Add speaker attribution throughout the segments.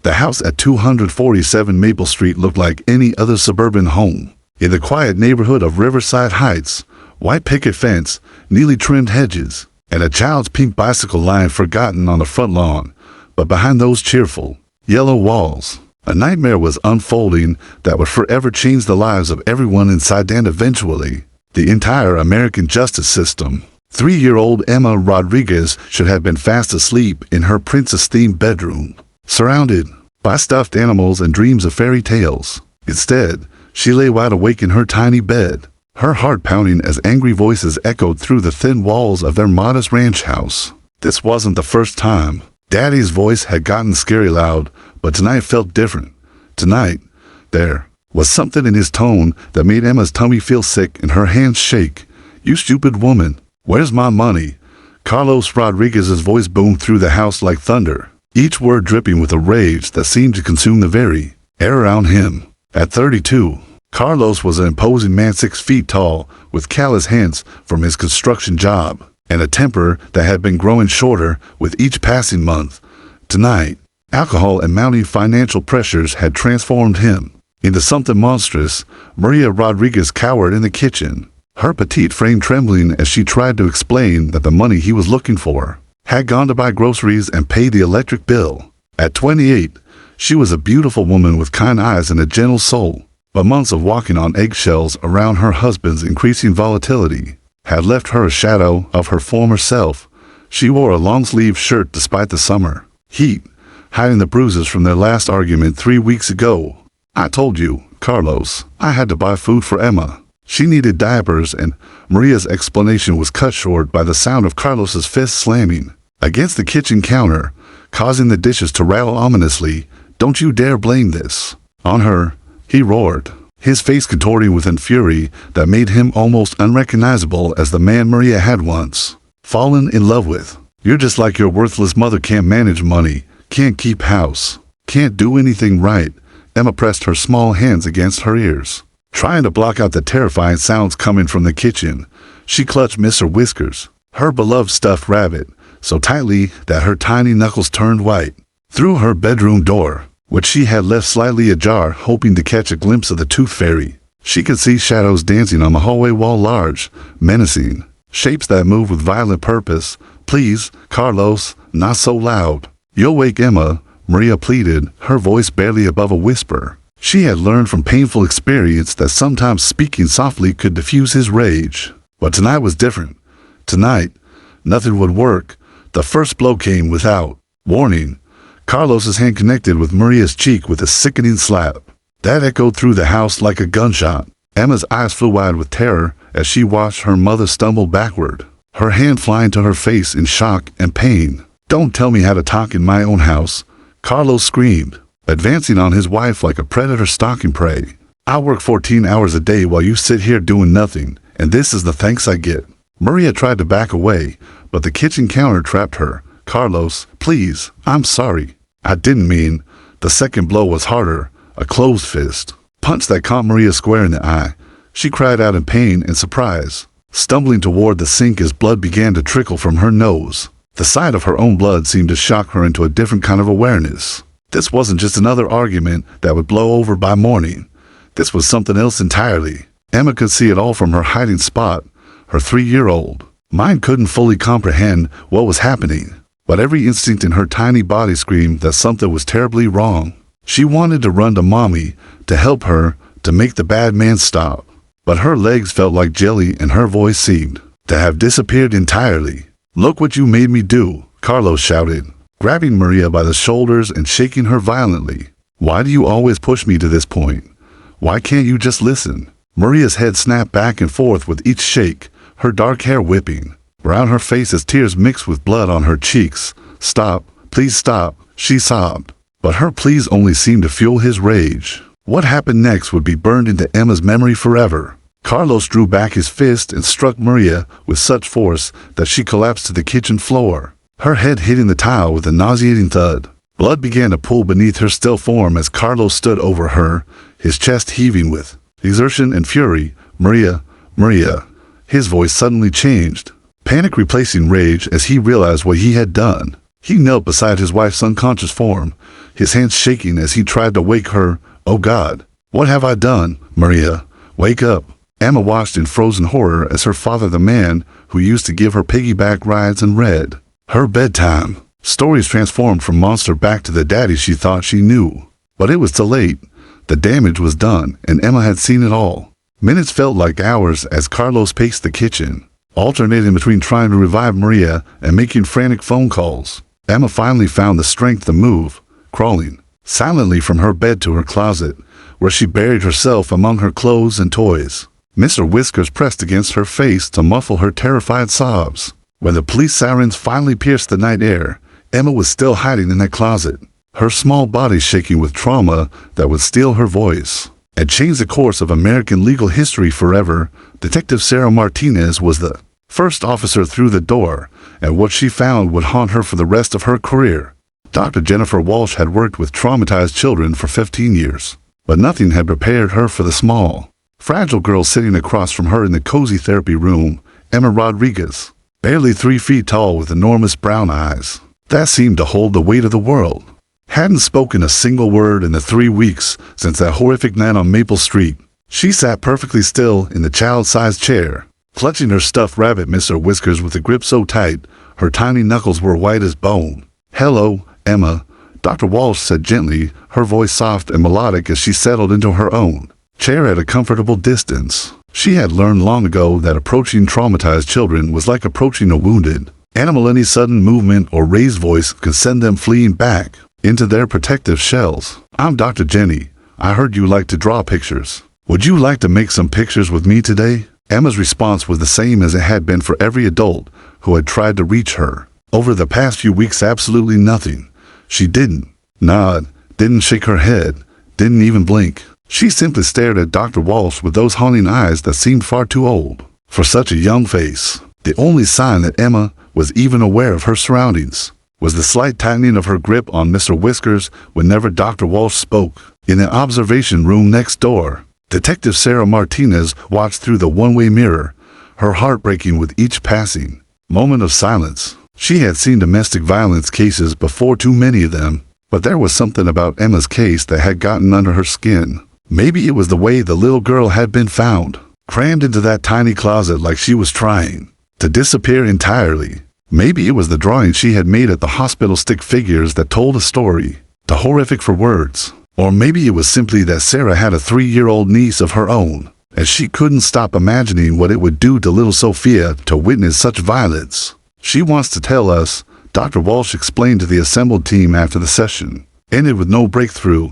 Speaker 1: The house at 247 Maple Street looked like any other suburban home. In the quiet neighborhood of Riverside Heights, white picket fence, neatly trimmed hedges, and a child's pink bicycle lying forgotten on the front lawn. But behind those cheerful, yellow walls, a nightmare was unfolding that would forever change the lives of everyone inside and eventually the entire American justice system. 3-year-old Emma Rodriguez should have been fast asleep in her princess-themed bedroom, surrounded by stuffed animals and dreams of fairy tales. Instead, she lay wide awake in her tiny bed, her heart pounding as angry voices echoed through the thin walls of their modest ranch house. This wasn't the first time Daddy's voice had gotten scary loud, but tonight felt different. Tonight, there was something in his tone that made Emma's tummy feel sick and her hands shake. "You stupid woman, where's my money?" Carlos Rodriguez's voice boomed through the house like thunder, each word dripping with a rage that seemed to consume the very air around him. At 32, Carlos was an imposing man 6 feet tall, with callous hands from his construction job, and a temper that had been growing shorter with each passing month. Tonight, alcohol and mounting financial pressures had transformed him into something monstrous. Maria Rodriguez cowered in the kitchen, her petite frame trembling as she tried to explain that the money he was looking for had gone to buy groceries and pay the electric bill. At 28, she was a beautiful woman with kind eyes and a gentle soul, but months of walking on eggshells around her husband's increasing volatility had left her a shadow of her former self. She wore a long-sleeved shirt despite the summer heat, hiding the bruises from their last argument 3 weeks ago. "I told you, Carlos, I had to buy food for Emma. She needed diapers," and Maria's explanation was cut short by the sound of Carlos's fist slamming against the kitchen counter, causing the dishes to rattle ominously. "Don't you dare blame this on her," he roared, his face contorting within fury that made him almost unrecognizable as the man Maria had once fallen in love with. "You're just like your worthless mother, can't manage money, can't keep house, can't do anything right." Emma pressed her small hands against her ears, trying to block out the terrifying sounds coming from the kitchen. She clutched Mr. Whiskers, her beloved stuffed rabbit, so tightly that her tiny knuckles turned white. Through her bedroom door, which she had left slightly ajar, hoping to catch a glimpse of the Tooth Fairy, she could see shadows dancing on the hallway wall, large, menacing shapes that moved with violent purpose. "Please, Carlos, not so loud. You'll wake Emma," Maria pleaded, her voice barely above a whisper. She had learned from painful experience that sometimes speaking softly could diffuse his rage. But tonight was different. Tonight, nothing would work. The first blow came without warning. Carlos's hand connected with Maria's cheek with a sickening slap that echoed through the house like a gunshot. Emma's eyes flew wide with terror as she watched her mother stumble backward, her hand flying to her face in shock and pain. "Don't tell me how to talk in my own house," Carlos screamed, advancing on his wife like a predator stalking prey. "I work 14 hours a day while you sit here doing nothing, and this is the thanks I get." Maria tried to back away, but the kitchen counter trapped her. "Carlos, please, I'm sorry. I didn't mean." The second blow was harder, a closed fist punch that caught Maria square in the eye. She cried out in pain and surprise, stumbling toward the sink as blood began to trickle from her nose. The sight of her own blood seemed to shock her into a different kind of awareness. This wasn't just another argument that would blow over by morning. This was something else entirely. Emma could see it all from her hiding spot, her 3-year-old mind couldn't fully comprehend what was happening, but every instinct in her tiny body screamed that something was terribly wrong. She wanted to run to Mommy, to help her, to make the bad man stop. But her legs felt like jelly and her voice seemed to have disappeared entirely. "Look what you made me do," Carlos shouted, grabbing Maria by the shoulders and shaking her violently. "Why do you always push me to this point? Why can't you just listen?" Maria's head snapped back and forth with each shake, her dark hair whipping around her face as tears mixed with blood on her cheeks. "Stop, please stop," she sobbed. But her pleas only seemed to fuel his rage. What happened next would be burned into Emma's memory forever. Carlos drew back his fist and struck Maria with such force that she collapsed to the kitchen floor, her head hitting the tile with a nauseating thud. Blood began to pool beneath her still form as Carlos stood over her, his chest heaving with exertion and fury. "Maria, Maria." His voice suddenly changed, panic replacing rage as he realized what he had done. He knelt beside his wife's unconscious form, his hands shaking as he tried to wake her. "Oh God, what have I done? Maria, wake up." Emma watched in frozen horror as her father, the man who used to give her piggyback rides, and read her bedtime stories, transformed from monster back to the daddy she thought she knew. But it was too late. The damage was done, and Emma had seen it all. Minutes felt like hours as Carlos paced the kitchen, alternating between trying to revive Maria and making frantic phone calls. Emma finally found the strength to move, crawling silently from her bed to her closet, where she buried herself among her clothes and toys. Mr. Whiskers pressed against her face to muffle her terrified sobs. When the police sirens finally pierced the night air, Emma was still hiding in that closet, her small body shaking with trauma that would steal her voice and change the course of American legal history forever. Detective Sarah Martinez was the first officer through the door, and what she found would haunt her for the rest of her career. Dr. Jennifer Walsh had worked with traumatized children for 15 years, but nothing had prepared her for the small, fragile girl sitting across from her in the cozy therapy room, Emma Rodriguez, barely 3 feet tall with enormous brown eyes that seemed to hold the weight of the world. Hadn't spoken a single word in the 3 weeks since that horrific night on Maple Street. She sat perfectly still in the child-sized chair, clutching her stuffed rabbit, Mr. Whiskers, with a grip so tight her tiny knuckles were white as bone. "Hello, Emma," Dr. Walsh said gently, her voice soft and melodic as she settled into her own chair at a comfortable distance. She had learned long ago that approaching traumatized children was like approaching a wounded animal. Any sudden movement or raised voice could send them fleeing back into their protective shells. "I'm Dr. Jenny. I heard you like to draw pictures. Would you like to make some pictures with me today?" Emma's response was the same as it had been for every adult who had tried to reach her over the past few weeks: absolutely nothing. She didn't nod, didn't shake her head, didn't even blink. She simply stared at Dr. Walsh with those haunting eyes that seemed far too old for such a young face. The only sign that Emma was even aware of her surroundings was the slight tightening of her grip on Mr. Whiskers whenever Dr. Walsh spoke. In the observation room next door, Detective Sarah Martinez watched through the one-way mirror, her heart breaking with each passing moment of silence. She had seen domestic violence cases before, too many of them, but there was something about Emma's case that had gotten under her skin. Maybe it was the way the little girl had been found, crammed into that tiny closet like she was trying to disappear entirely. Maybe it was the drawing she had made at the hospital, stick figures that told a story, too horrific for words. Or maybe it was simply that Sarah had a 3-year-old niece of her own, and she couldn't stop imagining what it would do to little Sophia to witness such violence. "She wants to tell us," Dr. Walsh explained to the assembled team after the session ended with no breakthrough.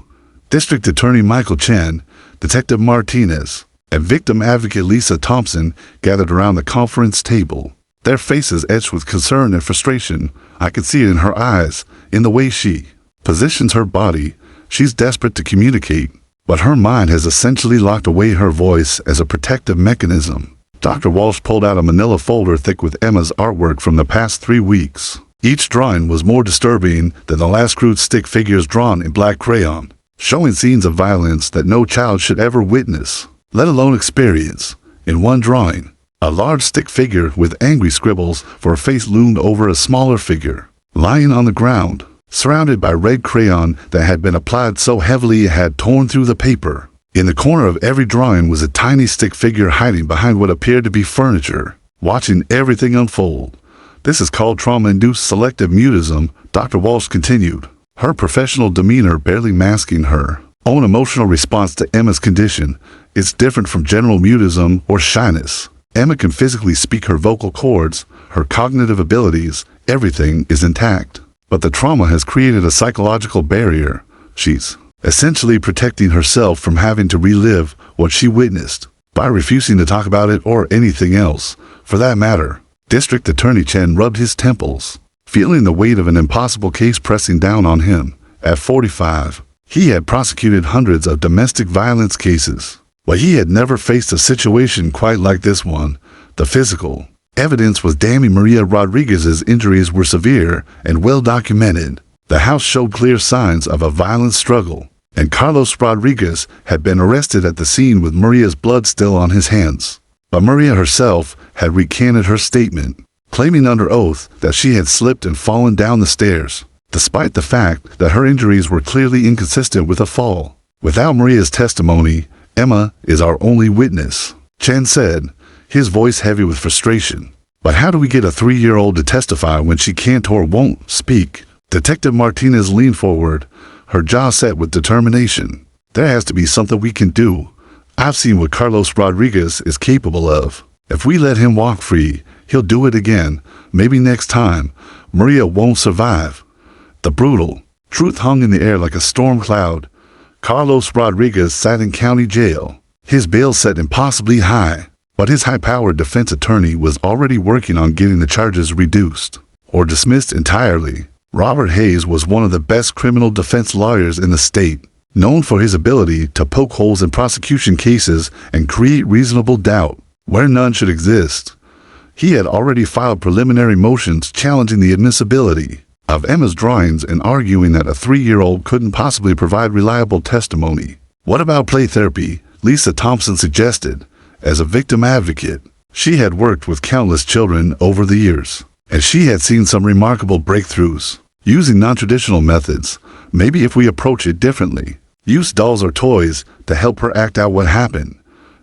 Speaker 1: District Attorney Michael Chen, Detective Martinez, and victim advocate Lisa Thompson gathered around the conference table, their faces etched with concern and frustration. I could see it in her eyes, in the way she positions her body. She's desperate to communicate, but her mind has essentially locked away her voice as a protective mechanism. Dr. Walsh pulled out a manila folder thick with Emma's artwork from the past 3 weeks. Each drawing was more disturbing than the last, crude stick figures drawn in black crayon, showing scenes of violence that no child should ever witness, let alone experience. In one drawing, a large stick figure with angry scribbles for a face loomed over a smaller figure, lying on the ground, surrounded by red crayon that had been applied so heavily it had torn through the paper. In the corner of every drawing was a tiny stick figure hiding behind what appeared to be furniture, watching everything unfold. "This is called trauma-induced selective mutism," Dr. Walsh continued, her professional demeanor barely masking her own emotional response to Emma's condition. "It's different from general mutism or shyness. Emma can physically speak, her vocal cords, her cognitive abilities, everything is intact. But the trauma has created a psychological barrier. She's essentially protecting herself from having to relive what she witnessed by refusing to talk about it, or anything else, for that matter." District Attorney Chen rubbed his temples, feeling the weight of an impossible case pressing down on him. At 45, he had prosecuted hundreds of domestic violence cases, but he had never faced a situation quite like this one. The physical evidence was damning. Maria Rodriguez's injuries were severe and well documented. The house showed clear signs of a violent struggle, and Carlos Rodriguez had been arrested at the scene with Maria's blood still on his hands. But Maria herself had recanted her statement, claiming under oath that she had slipped and fallen down the stairs, despite the fact that her injuries were clearly inconsistent with a fall. Without Maria's testimony, Emma is our only witness, Chen said, his voice heavy with frustration. But how do we get a 3-year-old to testify when she can't or won't speak? Detective Martinez leaned forward, her jaw set with determination. There has to be something we can do. I've seen what Carlos Rodriguez is capable of. If we let him walk free, he'll do it again. Maybe next time, Maria won't survive. The brutal truth hung in the air like a storm cloud. Carlos Rodriguez sat in county jail, his bail set impossibly high, but his high-powered defense attorney was already working on getting the charges reduced or dismissed entirely. Robert Hayes was one of the best criminal defense lawyers in the state, known for his ability to poke holes in prosecution cases and create reasonable doubt where none should exist. He had already filed preliminary motions challenging the admissibility of Emma's drawings and arguing that a 3-year-old couldn't possibly provide reliable testimony. What about play therapy? Lisa Thompson suggested. As a victim advocate, she had worked with countless children over the years, and she had seen some remarkable breakthroughs. Using non-traditional methods, maybe if we approach it differently, use dolls or toys to help her act out what happened.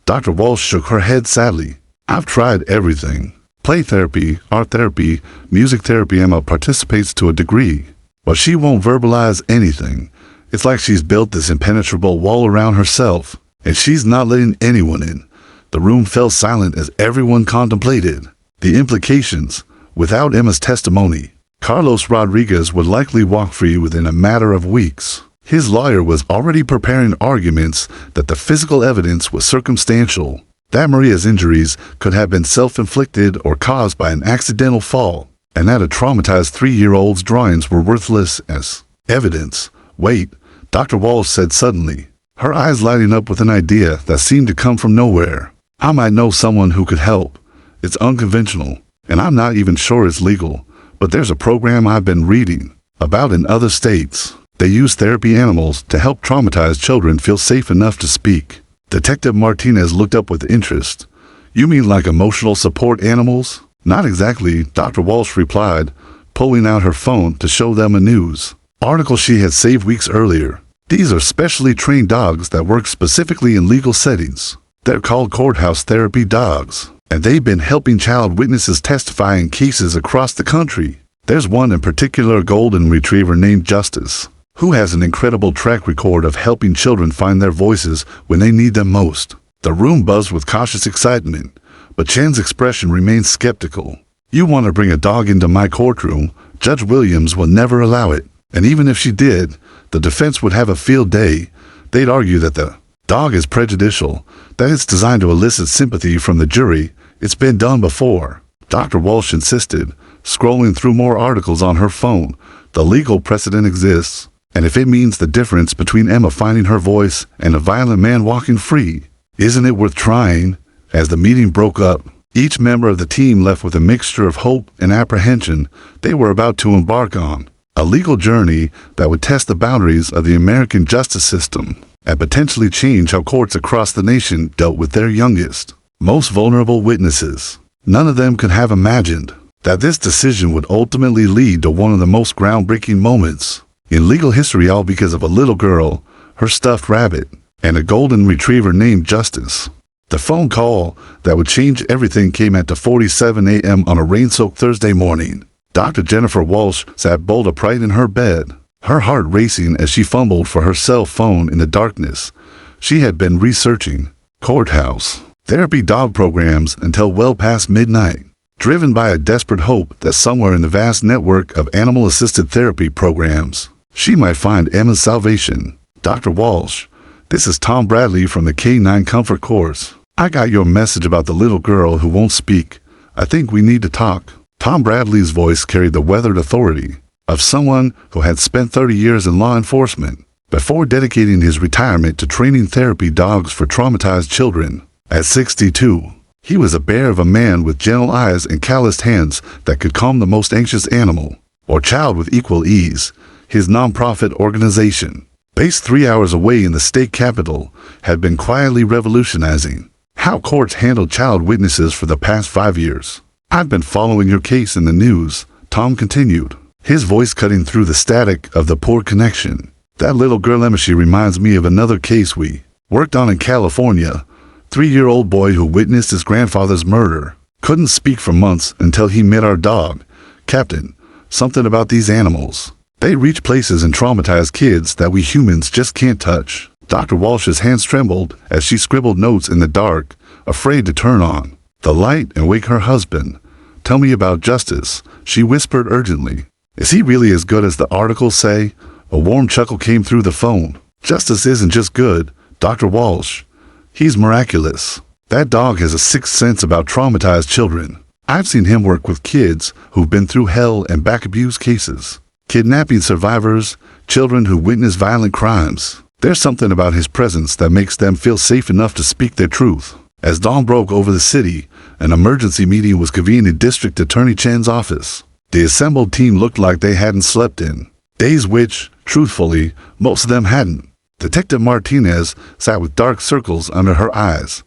Speaker 1: Dr. Walsh shook her head sadly. I've tried everything. Play therapy, art therapy, music therapy. Emma participates to a degree, but she won't verbalize anything. It's like she's built this impenetrable wall around herself, and she's not letting anyone in. The room fell silent as everyone contemplated the implications. Without Emma's testimony, Carlos Rodriguez would likely walk free within a matter of weeks. His lawyer was already preparing arguments that the physical evidence was circumstantial, that Maria's injuries could have been self-inflicted or caused by an accidental fall, and that a traumatized 3-year-old's drawings were worthless as evidence. Wait, Dr. Walsh said suddenly, her eyes lighting up with an idea that seemed to come from nowhere. I might know someone who could help. It's unconventional, and I'm not even sure it's legal. But there's a program I've been reading about in other states. They use therapy animals to help traumatized children feel safe enough to speak. Detective Martinez looked up with interest. You mean like emotional support animals? Not exactly, Dr. Walsh replied, pulling out her phone to show them a news article she had saved weeks earlier. These are specially trained dogs that work specifically in legal settings. They're called courthouse therapy dogs, and they've been helping child witnesses testify in cases across the country. There's one in particular, a golden retriever named Justice, who has an incredible track record of helping children find their voices when they need them most. The room buzzed with cautious excitement, but Chen's expression remained skeptical. You want to bring a dog into my courtroom? Judge Williams will never allow it. And even if she did, the defense would have a field day. They'd argue that the dog is prejudicial, that it's designed to elicit sympathy from the jury. It's been done before. Dr. Walsh insisted, scrolling through more articles on her phone. The legal precedent exists, and if it means the difference between Emma finding her voice and a violent man walking free, isn't it worth trying? As the meeting broke up, each member of the team left with a mixture of hope and apprehension. They were about to embark on a legal journey that would test the boundaries of the American justice system and potentially change how courts across the nation dealt with their youngest, most vulnerable witnesses. None of them could have imagined that this decision would ultimately lead to one of the most groundbreaking moments in legal history, all because of a little girl, her stuffed rabbit, and a golden retriever named Justice. The phone call that would change everything came at 2:47 a.m. on a rain-soaked Thursday morning. Dr. Jennifer Walsh sat bolt upright in her bed, her heart racing as she fumbled for her cell phone in the darkness. She had been researching courthouse therapy dog programs until well past midnight, driven by a desperate hope that somewhere in the vast network of animal-assisted therapy programs, she might find Emma's salvation. Dr. Walsh, this is Tom Bradley from the K9 Comfort Course. I got your message about the little girl who won't speak. I think we need to talk. Tom Bradley's voice carried the weathered authority of someone who had spent 30 years in law enforcement before dedicating his retirement to training therapy dogs for traumatized children. At 62, he was a bear of a man with gentle eyes and calloused hands that could calm the most anxious animal or child with equal ease. His nonprofit organization, based 3 hours away in the state capital, had been quietly revolutionizing how courts handled child witnesses for the past 5 years. "I've been following your case in the news," Tom continued, his voice cutting through the static of the poor connection. "That little girl Emishi reminds me of another case we worked on in California. 3-year-old boy who witnessed his grandfather's murder. Couldn't speak for months until he met our dog, Captain. Something about these animals. They reach places and traumatize kids that we humans just can't touch." Dr. Walsh's hands trembled as she scribbled notes in the dark, afraid to turn on the light and wake her husband. "Tell me about Justice," she whispered urgently. "Is he really as good as the articles say?" A warm chuckle came through the phone. "Justice isn't just good, Dr. Walsh. He's miraculous. That dog has a sixth sense about traumatized children. I've seen him work with kids who've been through hell and back abuse cases, kidnapping survivors, children who witness violent crimes. There's something about his presence that makes them feel safe enough to speak their truth." As dawn broke over the city, an emergency meeting was convened in District Attorney Chen's office. The assembled team looked like they hadn't slept in days, which, truthfully, most of them hadn't. Detective Martinez sat with dark circles under her eyes,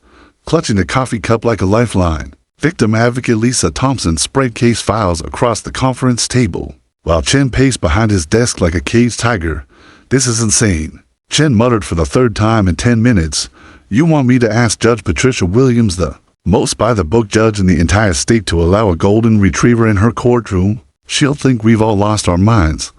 Speaker 1: clutching a coffee cup like a lifeline. Victim advocate Lisa Thompson spread case files across the conference table, while Chen paced behind his desk like a caged tiger. "This is insane," Chen muttered for the third time in 10 minutes. "You want me to ask Judge Patricia Williams, the most by-the-book judge in the entire state, to allow a golden retriever in her courtroom? She'll think we've all lost our minds."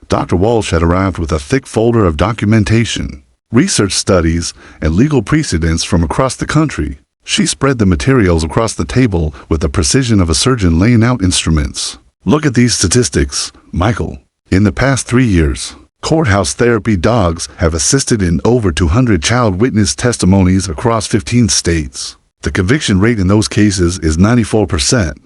Speaker 1: Dr. Walsh had arrived with a thick folder of documentation, research studies, and legal precedents from across the country. She spread the materials across the table with the precision of a surgeon laying out instruments. "Look at these statistics, Michael. In the past 3 years, courthouse therapy dogs have assisted in over 200 child witness testimonies across 15 states. The conviction rate in those cases is 94%.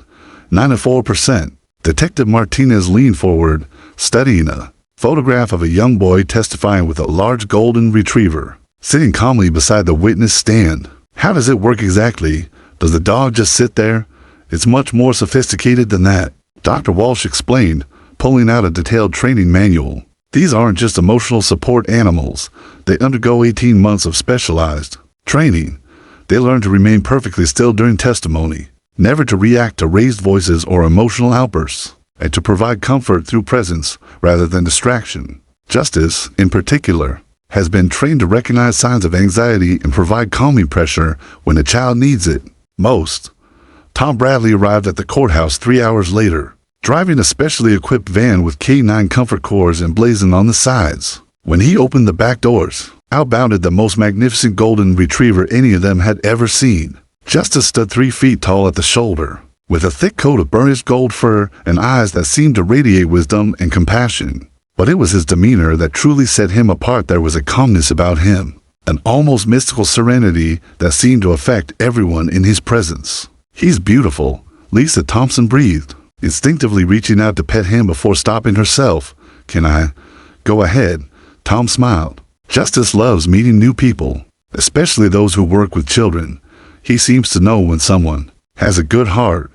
Speaker 1: 94%. Detective Martinez leaned forward, studying a photograph of a young boy testifying with a large golden retriever, sitting calmly beside the witness stand. "How does it work exactly? Does the dog just sit there?" "It's much more sophisticated than that," Dr. Walsh explained, pulling out a detailed training manual. "These aren't just emotional support animals. They undergo 18 months of specialized training. They learn to remain perfectly still during testimony, never to react to raised voices or emotional outbursts, and to provide comfort through presence rather than distraction. Justice, in particular, has been trained to recognize signs of anxiety and provide calming pressure when a child needs it most." Tom Bradley arrived at the courthouse 3 hours later, driving a specially equipped van with K9 comfort cores emblazoned on the sides. When he opened the back doors, out bounded the most magnificent golden retriever any of them had ever seen. Justice stood 3 feet tall at the shoulder, with a thick coat of burnished gold fur and eyes that seemed to radiate wisdom and compassion. But it was his demeanor that truly set him apart. There was a calmness about him, an almost mystical serenity that seemed to affect everyone in his presence. "He's beautiful," Lisa Thompson breathed, instinctively reaching out to pet him before stopping herself. "Can I?" "Go ahead," Tom smiled. "Justice loves meeting new people, especially those who work with children. He seems to know when someone has a good heart."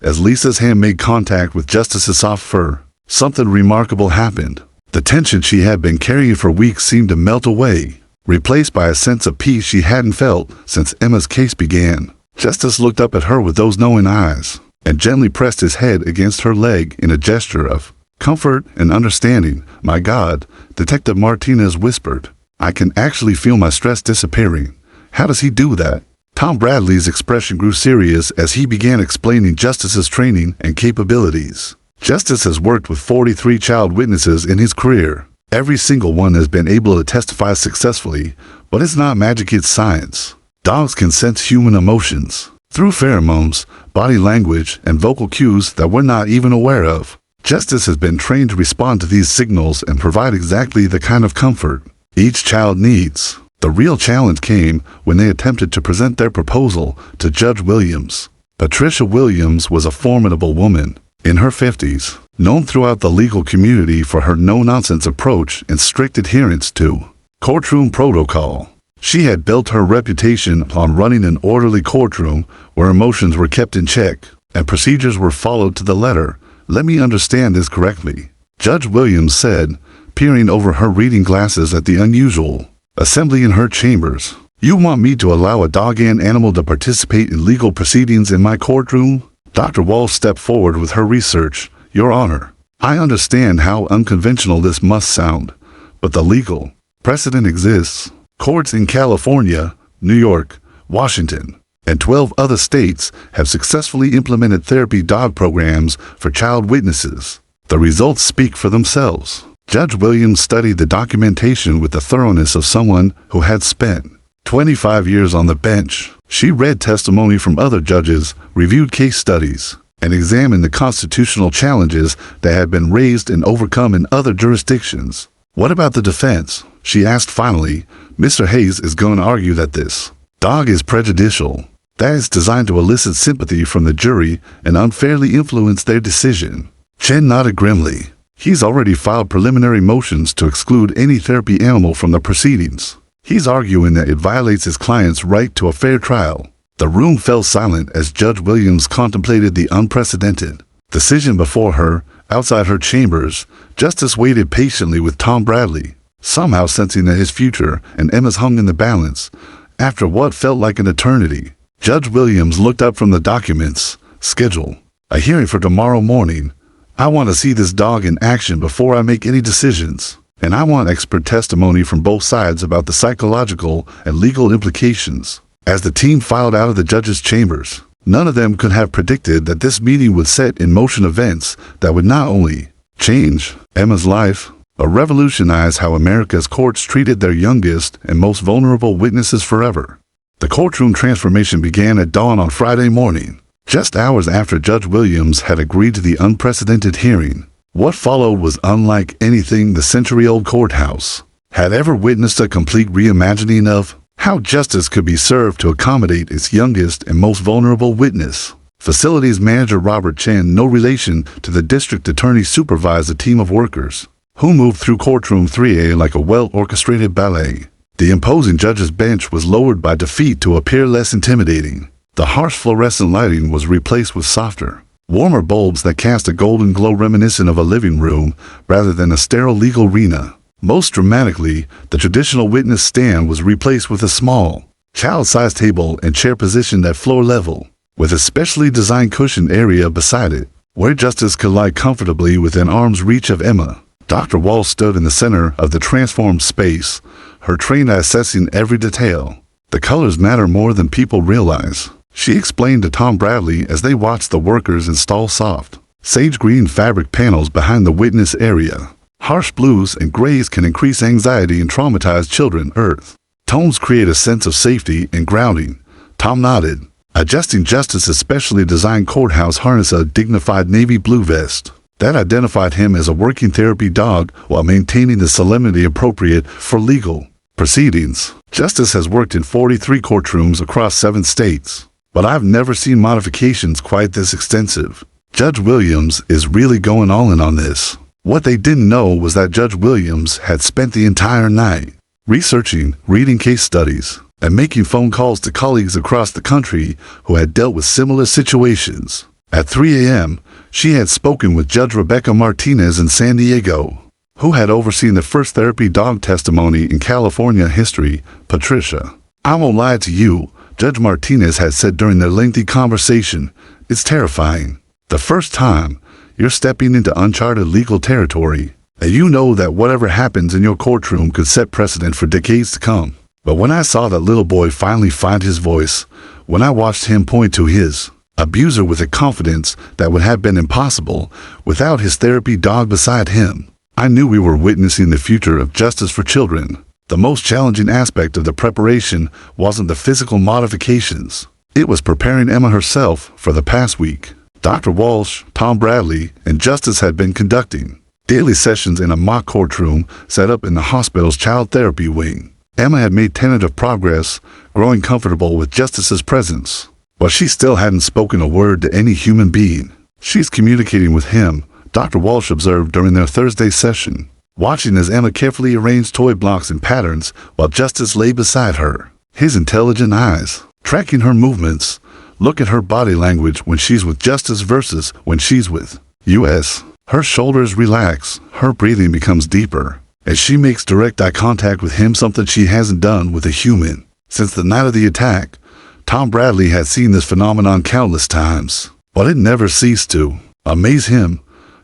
Speaker 1: As Lisa's hand made contact with Justice's soft fur, something remarkable happened. The tension she had been carrying for weeks seemed to melt away, replaced by a sense of peace she hadn't felt since Emma's case began. Justice looked up at her with those knowing eyes, and gently pressed his head against her leg in a gesture of comfort and understanding. "My God," Detective Martinez whispered, "I can actually feel my stress disappearing. How does he do that?" Tom Bradley's expression grew serious as he began explaining Justice's training and capabilities. Justice has worked with 43 child witnesses in his career. Every single one has been able to testify successfully, but it's not magic, it's science. Dogs can sense human emotions through pheromones, body language, and vocal cues that we're not even aware of. Justice has been trained to respond to these signals and provide exactly the kind of comfort each child needs. The real challenge came when they attempted to present their proposal to Judge Williams. Patricia Williams was a formidable woman in her 50s, known throughout the legal community for her no-nonsense approach and strict adherence to courtroom protocol. She had built her reputation on running an orderly courtroom where emotions were kept in check and procedures were followed to the letter. "Let me understand this correctly," Judge Williams said, peering over her reading glasses at the unusual assembly in her chambers. "You want me to allow a dog and animal to participate in legal proceedings in my courtroom?" Dr. Walsh stepped forward with her research. Your Honor, I understand how unconventional this must sound, but the legal precedent exists. Courts in California, New York, Washington, and 12 other states have successfully implemented therapy dog programs for child witnesses. The results speak for themselves. Judge Williams studied the documentation with the thoroughness of someone who had spent 25 years on the bench. She read testimony from other judges, reviewed case studies, and examined the constitutional challenges that had been raised and overcome in other jurisdictions. What about the defense? She asked finally. Mr. Hayes is going to argue that this dog is prejudicial. That is designed to elicit sympathy from the jury and unfairly influence their decision. Chen nodded grimly. He's already filed preliminary motions to exclude any therapy animal from the proceedings. He's arguing that it violates his client's right to a fair trial. The room fell silent as Judge Williams contemplated the unprecedented decision before her. Outside her chambers, Justice waited patiently with Tom Bradley, somehow sensing that his future and Emma's hung in the balance. After what felt like an eternity, Judge Williams looked up from the documents. Schedule a hearing for tomorrow morning. I want to see this dog in action before I make any decisions, and I want expert testimony from both sides about the psychological and legal implications. As the team filed out of the judge's chambers, none of them could have predicted that this meeting would set in motion events that would not only change Emma's life, but revolutionize how America's courts treated their youngest and most vulnerable witnesses forever. The courtroom transformation began at dawn on Friday morning, just hours after Judge Williams had agreed to the unprecedented hearing. What followed was unlike anything the century-old courthouse had ever witnessed, a complete reimagining of how justice could be served to accommodate its youngest and most vulnerable witness. Facilities manager Robert Chen, no relation to the district attorney, supervised a team of workers who moved through courtroom 3A like a well-orchestrated ballet. The imposing judge's bench was lowered by defeat to appear less intimidating. The harsh fluorescent lighting was replaced with softer, warmer bulbs that cast a golden glow reminiscent of a living room rather than a sterile legal arena. Most dramatically, the traditional witness stand was replaced with a small, child-sized table and chair positioned at floor level, with a specially designed cushioned area beside it, where justice could lie comfortably within arm's reach of Emma. Dr. Walsh stood in the center of the transformed space, her trained eye assessing every detail. The colors matter more than people realize, she explained to Tom Bradley as they watched the workers install soft, sage green fabric panels behind the witness area. Harsh blues and grays can increase anxiety and traumatize children. Earth tones create a sense of safety and grounding. Tom nodded, adjusting Justice's specially designed courthouse harness, a dignified navy blue vest that identified him as a working therapy dog while maintaining the solemnity appropriate for legal proceedings. Justice has worked in 43 courtrooms across 7 states, but I've never seen modifications quite this extensive. Judge Williams is really going all in on this. What they didn't know was that Judge Williams had spent the entire night researching, reading case studies, and making phone calls to colleagues across the country who had dealt with similar situations. At 3 a.m., she had spoken with Judge Rebecca Martinez in San Diego, who had overseen the first therapy dog testimony in California history. Patricia, I won't lie to you, Judge Martinez had said during their lengthy conversation, it's terrifying. The first time, you're stepping into uncharted legal territory, and you know that whatever happens in your courtroom could set precedent for decades to come. But when I saw that little boy finally find his voice, when I watched him point to his abuser with a confidence that would have been impossible without his therapy dog beside him, I knew we were witnessing the future of justice for children. The most challenging aspect of the preparation wasn't the physical modifications. It was preparing Emma herself for the past week. Dr. Walsh, Tom Bradley, and Justice had been conducting daily sessions in a mock courtroom set up in the hospital's child therapy wing. Emma had made tentative progress, growing comfortable with Justice's presence, but she still hadn't spoken a word to any human being. She's communicating with him, Dr. Walsh observed during their Thursday session, watching as Emma carefully arranged toy blocks and patterns while Justice lay beside her, his intelligent eyes tracking her movements. Look at her body language when she's with Justice versus when she's with U.S. Her shoulders relax, her breathing becomes deeper, as she makes direct eye contact with him, something she hasn't done with a human since the night of the attack. Tom Bradley had seen this phenomenon countless times. but it never ceased to amaze him.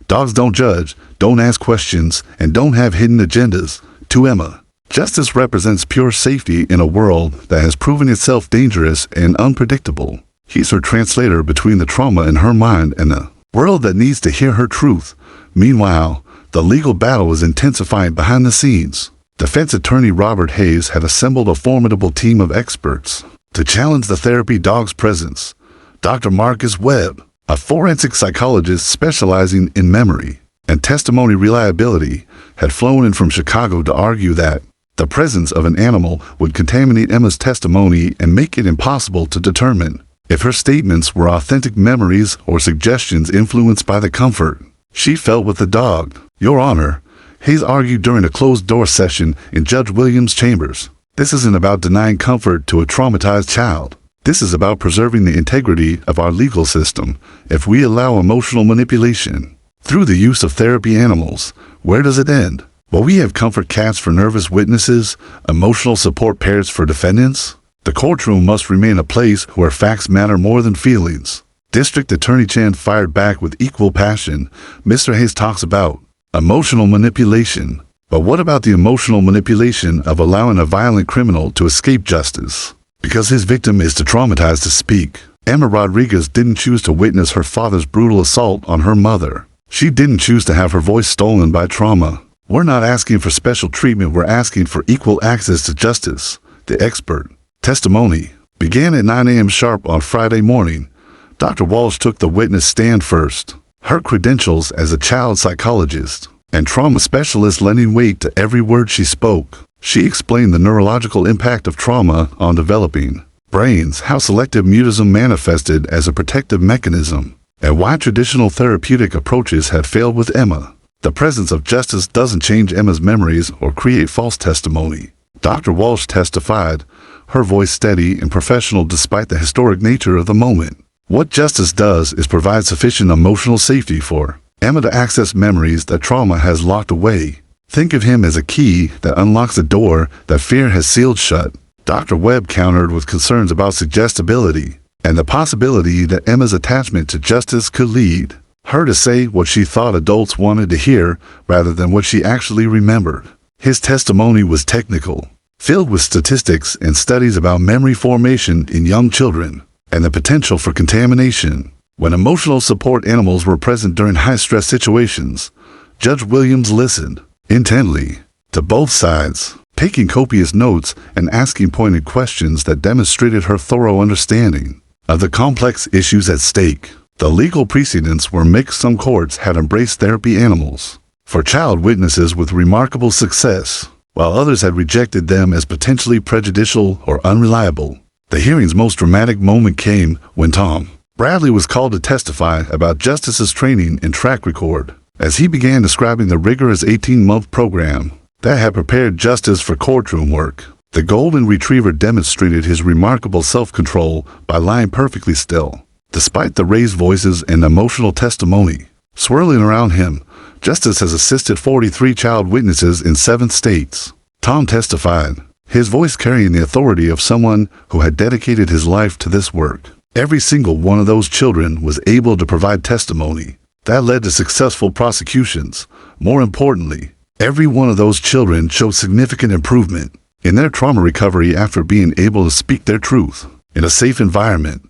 Speaker 1: Dogs don't judge, don't ask questions, and don't have hidden agendas. To Emma, justice represents pure safety in a world that has proven itself dangerous and unpredictable. He's her translator between the trauma in her mind and the world that needs to hear her truth. Meanwhile, the legal battle was intensifying behind the scenes. Defense attorney Robert Hayes had assembled a formidable team of experts to challenge the therapy dog's presence. Dr. Marcus Webb, a forensic psychologist specializing in memory and testimony reliability, had flown in from Chicago to argue that the presence of an animal would contaminate Emma's testimony and make it impossible to determine if her statements were authentic memories or suggestions influenced by the comfort she felt with the dog. Your Honor, Hayes argued during a closed-door session in Judge Williams' chambers, this isn't about denying comfort to a traumatized child. This is about preserving the integrity of our legal system. If we allow emotional manipulation through the use of therapy animals, where does it end? Will we have comfort cats for nervous witnesses, emotional support pairs for defendants? The courtroom must remain a place where facts matter more than feelings. District Attorney Chan fired back with equal passion. Mr. Hayes talks about emotional manipulation. But what about the emotional manipulation of allowing a violent criminal to escape justice because his victim is too traumatized to speak? Emma Rodriguez didn't choose to witness her father's brutal assault on her mother. She didn't choose to have her voice stolen by trauma. We're not asking for special treatment, we're asking for equal access to justice. The expert testimony began at 9 a.m. sharp on Friday morning. Dr. Walsh took the witness stand first, her credentials as a child psychologist and trauma specialist lending weight to every word she spoke. She explained the neurological impact of trauma on developing brains, how selective mutism manifested as a protective mechanism, and why traditional therapeutic approaches had failed with Emma. The presence of justice doesn't change Emma's memories or create false testimony. Dr. Walsh testified, her voice steady and professional despite the historic nature of the moment. What justice does is provide sufficient emotional safety for Emma to access memories that trauma has locked away. Think of him as a key that unlocks a door that fear has sealed shut. Dr. Webb countered with concerns about suggestibility and the possibility that Emma's attachment to justice could lead her to say what she thought adults wanted to hear rather than what she actually remembered. His testimony was technical, filled with statistics and studies about memory formation in young children and the potential for contamination. When emotional support animals were present during high-stress situations, Judge Williams listened intently to both sides, taking copious notes and asking pointed questions that demonstrated her thorough understanding of the complex issues at stake. The legal precedents were mixed. Some courts had embraced therapy animals for child witnesses with remarkable success, while others had rejected them as potentially prejudicial or unreliable. The hearing's most dramatic moment came when Tom Bradley was called to testify about Justice's training and track record, as he began describing the rigorous 18-month program that had prepared Justice for courtroom work. The golden retriever demonstrated his remarkable self-control by lying perfectly still, despite the raised voices and emotional testimony swirling around him. Justice has assisted 43 child witnesses in 7 states. Tom testified, his voice carrying the authority of someone who had dedicated his life to this work. Every single one of those children was able to provide testimony that led to successful prosecutions. More importantly, every one of those children showed significant improvement in their trauma recovery after being able to speak their truth in a safe environment.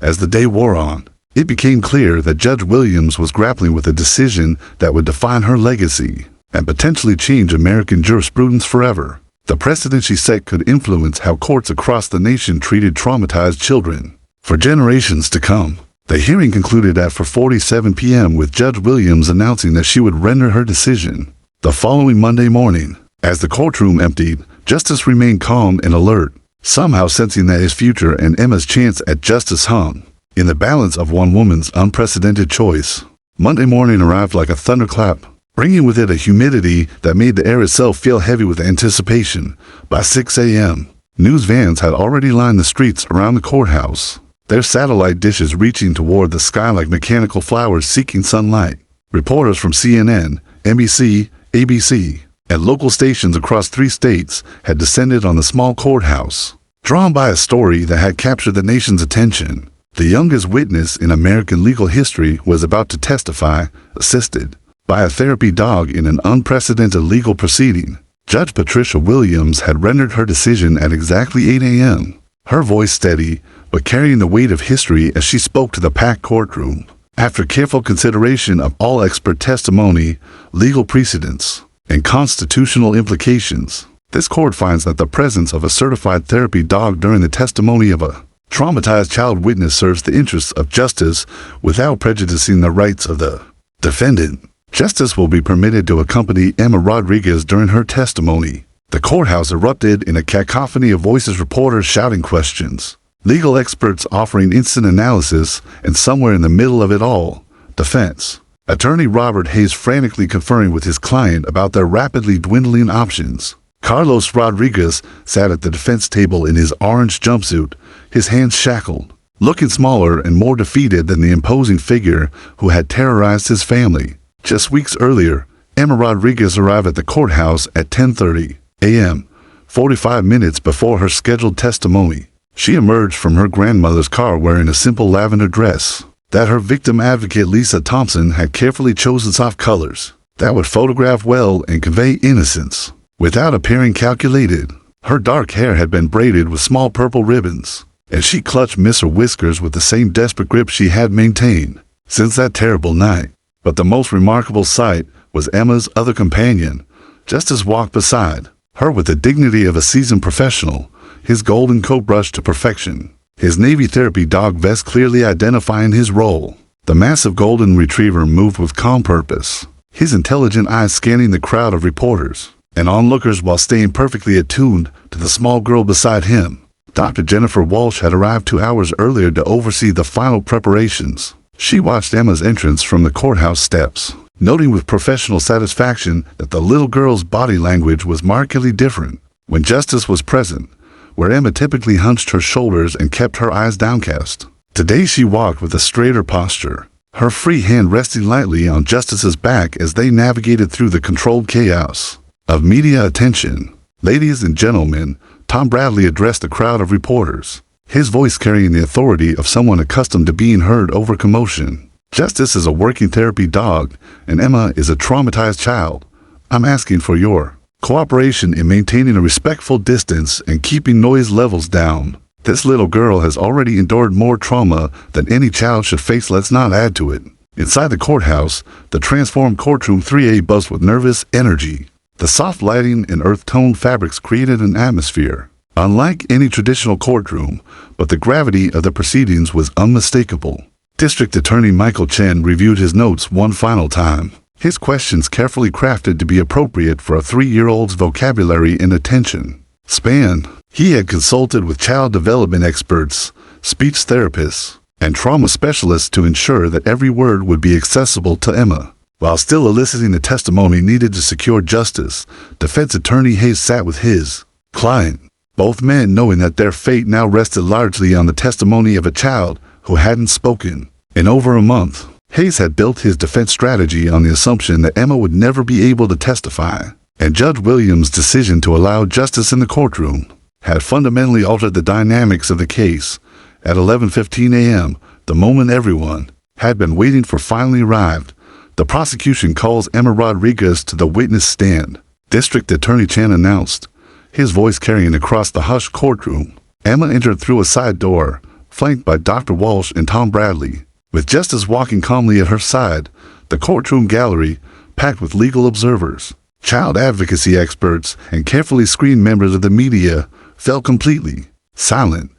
Speaker 1: As the day wore on, it became clear that Judge Williams was grappling with a decision that would define her legacy and potentially change American jurisprudence forever. The precedent she set could influence how courts across the nation treated traumatized children for generations to come. The hearing concluded at 4:47 p.m. with Judge Williams announcing that she would render her decision the following Monday morning. As the courtroom emptied, Justice remained calm and alert, somehow sensing that his future and Emma's chance at justice hung in the balance of one woman's unprecedented choice. Monday morning arrived like a thunderclap, bringing with it a humidity that made the air itself feel heavy with anticipation. By 6 a.m., news vans had already lined the streets around the courthouse, their satellite dishes reaching toward the sky like mechanical flowers seeking sunlight. Reporters from CNN, NBC, ABC, and local stations across 3 states had descended on the small courthouse, drawn by a story that had captured the nation's attention. The youngest witness in American legal history was about to testify, assisted by a therapy dog in an unprecedented legal proceeding. Judge Patricia Williams had rendered her decision at exactly 8 a.m., her voice steady, but carrying the weight of history as she spoke to the packed courtroom. After careful consideration of all expert testimony, legal precedents, and constitutional implications, this court finds that the presence of a certified therapy dog during the testimony of a traumatized child witness serves the interests of justice without prejudicing the rights of the defendant. Justice will be permitted to accompany Emma Rodriguez during her testimony. The courthouse erupted in a cacophony of voices, reporters shouting questions, legal experts offering instant analysis, and somewhere in the middle of it all, defense attorney Robert Hayes frantically conferring with his client about their rapidly dwindling options. Carlos Rodriguez sat at the defense table in his orange jumpsuit, his hands shackled, looking smaller and more defeated than the imposing figure who had terrorized his family. Just weeks earlier, Emma Rodriguez arrived at the courthouse at 10:30 a.m., 45 minutes before her scheduled testimony. She emerged from her grandmother's car wearing a simple lavender dress that her victim advocate Lisa Thompson had carefully chosen soft colors that would photograph well and convey innocence without appearing calculated. Her dark hair had been braided with small purple ribbons, and she clutched Mr. Whiskers with the same desperate grip she had maintained since that terrible night. But the most remarkable sight was Emma's other companion. Justice walked beside her with the dignity of a seasoned professional, his golden coat brushed to perfection, his Navy therapy dog vest clearly identifying his role. The massive golden retriever moved with calm purpose, his intelligent eyes scanning the crowd of reporters and onlookers while staying perfectly attuned to the small girl beside him. Dr. Jennifer Walsh had arrived 2 hours earlier to oversee the final preparations. She watched Emma's entrance from the courthouse steps, noting with professional satisfaction that the little girl's body language was markedly different when Justice was present, where Emma typically hunched her shoulders and kept her eyes downcast. Today she walked with a straighter posture, her free hand resting lightly on Justice's back as they navigated through the controlled chaos of media attention. Ladies and gentlemen, Tom Bradley addressed the crowd of reporters, his voice carrying the authority of someone accustomed to being heard over commotion. Justice is a working therapy dog, and Emma is a traumatized child. I'm asking for your cooperation in maintaining a respectful distance and keeping noise levels down. This little girl has already endured more trauma than any child should face. Let's not add to it. Inside the courthouse, the transformed courtroom 3A buzzed with nervous energy. The soft lighting and earth-toned fabrics created an atmosphere unlike any traditional courtroom, but the gravity of the proceedings was unmistakable. District Attorney Michael Chen reviewed his notes one final time, his questions carefully crafted to be appropriate for a 3-year-old's vocabulary and attention span. He had consulted with child development experts, speech therapists, and trauma specialists to ensure that every word would be accessible to Emma. While still eliciting the testimony needed to secure justice, defense attorney Hayes sat with his client, both men knowing that their fate now rested largely on the testimony of a child who hadn't spoken in over a month. Hayes had built his defense strategy on the assumption that Emma would never be able to testify, and Judge Williams' decision to allow justice in the courtroom had fundamentally altered the dynamics of the case. At 11:15 a.m., the moment everyone had been waiting for finally arrived. The prosecution calls Emma Rodriguez to the witness stand. District Attorney Chen announced, his voice carrying across the hushed courtroom. Emma entered through a side door, flanked by Dr. Walsh and Tom Bradley. With Justice walking calmly at her side, the courtroom gallery, packed with legal observers, child advocacy experts, and carefully screened members of the media, fell completely silent.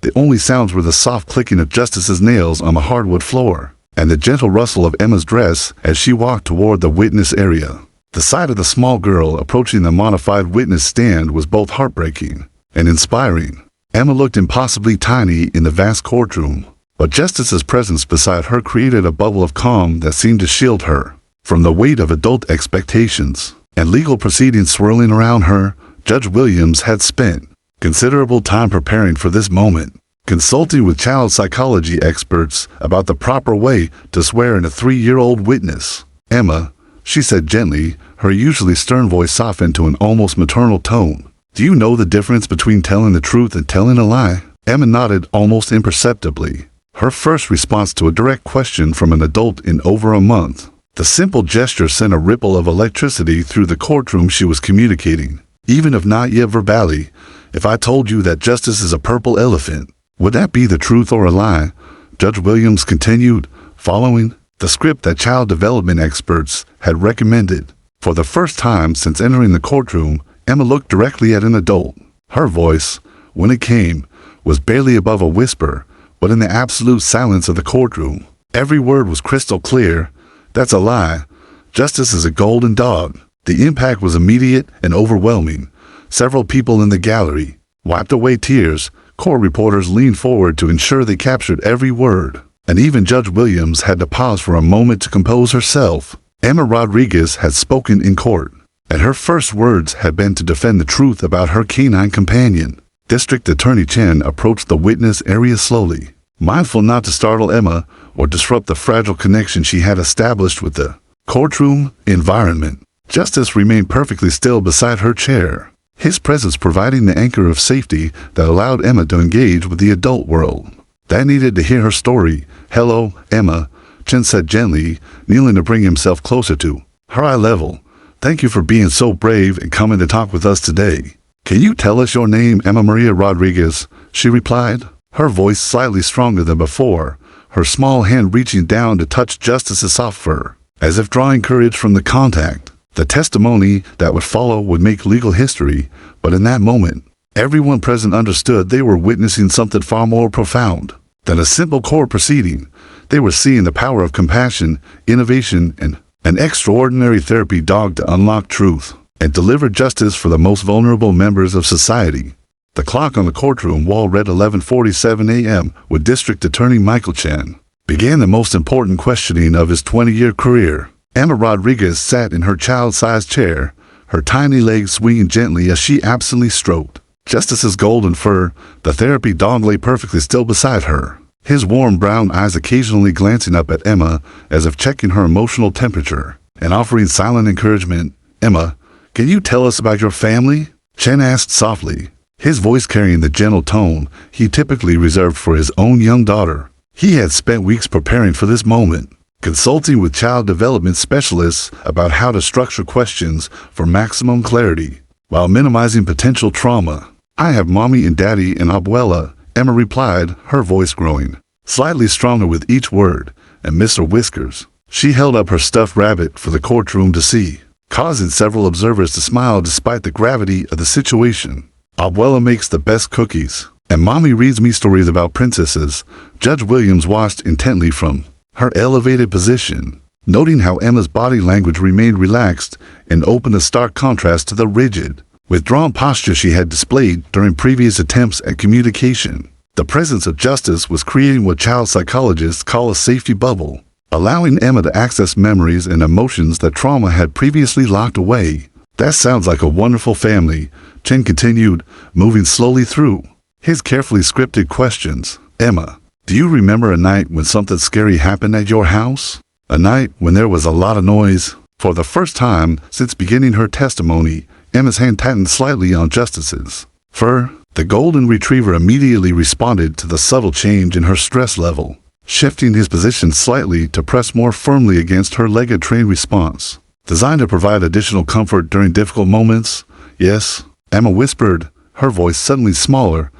Speaker 1: The only sounds were the soft clicking of Justice's nails on the hardwood floor, and the gentle rustle of Emma's dress as she walked toward the witness area. The sight of the small girl approaching the modified witness stand was both heartbreaking and inspiring. Emma looked impossibly tiny in the vast courtroom, but Justice's presence beside her created a bubble of calm that seemed to shield her from the weight of adult expectations and legal proceedings swirling around her. Judge Williams had spent considerable time preparing for this moment, consulting with child psychology experts about the proper way to swear in a 3-year-old witness. Emma, she said gently, her usually stern voice softened to an almost maternal tone. Do you know the difference between telling the truth and telling a lie? Emma nodded almost imperceptibly. her first response to a direct question from an adult in over a month. The simple gesture sent a ripple of electricity through the courtroom. She was communicating, even if not yet verbally. If I told you that justice is a purple elephant, would that be the truth or a lie? Judge Williams continued, following the script that child development experts had recommended. For the first time since entering the courtroom, Emma looked directly at an adult. Her voice, when it came, was barely above a whisper, but in the absolute silence of the courtroom, every word was crystal clear. That's a lie. Justice is a golden dog. The impact was immediate and overwhelming. Several people in the gallery wiped away tears. Court reporters leaned forward to ensure they captured every word. And even Judge Williams had to pause for a moment to compose herself. Emma Rodriguez had spoken in court, and her first words had been to defend the truth about her canine companion. District Attorney Chen approached the witness area slowly, mindful not to startle Emma or disrupt the fragile connection she had established with the courtroom environment. Justice remained perfectly still beside her chair, his presence providing the anchor of safety that allowed Emma to engage with the adult world. That needed to hear her story. "Hello, Emma," Chen said gently, kneeling to bring himself closer to her eye level. "Thank you for being so brave and coming to talk with us today. Can you tell us your name?" "Emma Maria Rodriguez," she replied, her voice slightly stronger than before, her small hand reaching down to touch Justice's soft fur, as if drawing courage from the contact. The testimony that would follow would make legal history, but in that moment, everyone present understood they were witnessing something far more profound than a simple court proceeding. They were seeing the power of compassion, innovation, and an extraordinary therapy dog to unlock truth and deliver justice for the most vulnerable members of society. The clock on the courtroom wall read 11:47 a.m. with District Attorney Michael Chen began the most important questioning of his 20-year career. Emma Rodriguez sat in her child-sized chair, her tiny legs swinging gently as she absently stroked Justice's golden fur. The therapy dog lay perfectly still beside her, his warm brown eyes occasionally glancing up at Emma as if checking her emotional temperature and offering silent encouragement. "Emma, can you tell us about your family?" Chen asked softly, his voice carrying the gentle tone he typically reserved for his own young daughter. He had spent weeks preparing for this moment, consulting with child development specialists about how to structure questions for maximum clarity while minimizing potential trauma. "I have mommy and daddy and abuela," Emma replied, her voice growing slightly stronger with each word, "and Mr. Whiskers." She held up her stuffed rabbit for the courtroom to see, causing several observers to smile despite the gravity of the situation. "Abuela makes the best cookies, and mommy reads me stories about princesses." Judge Williams watched intently from her elevated position, noting how Emma's body language remained relaxed and open, a stark contrast to the rigid, withdrawn posture she had displayed during previous attempts at communication. The presence of Justice was creating what child psychologists call a safety bubble, allowing Emma to access memories and emotions that trauma had previously locked away. "That sounds like a wonderful family," Chen continued, moving slowly through his carefully scripted questions. "Emma, do you remember a night when something scary happened at your house? A night when there was a lot of noise?" For the first time since beginning her testimony, Emma's hand tightened slightly on Justice's fur. The golden retriever immediately responded to the subtle change in her stress level, shifting his position slightly to press more firmly against her leg. A trained response, designed to provide additional comfort during difficult moments. "Yes," Emma whispered, her voice suddenly smaller.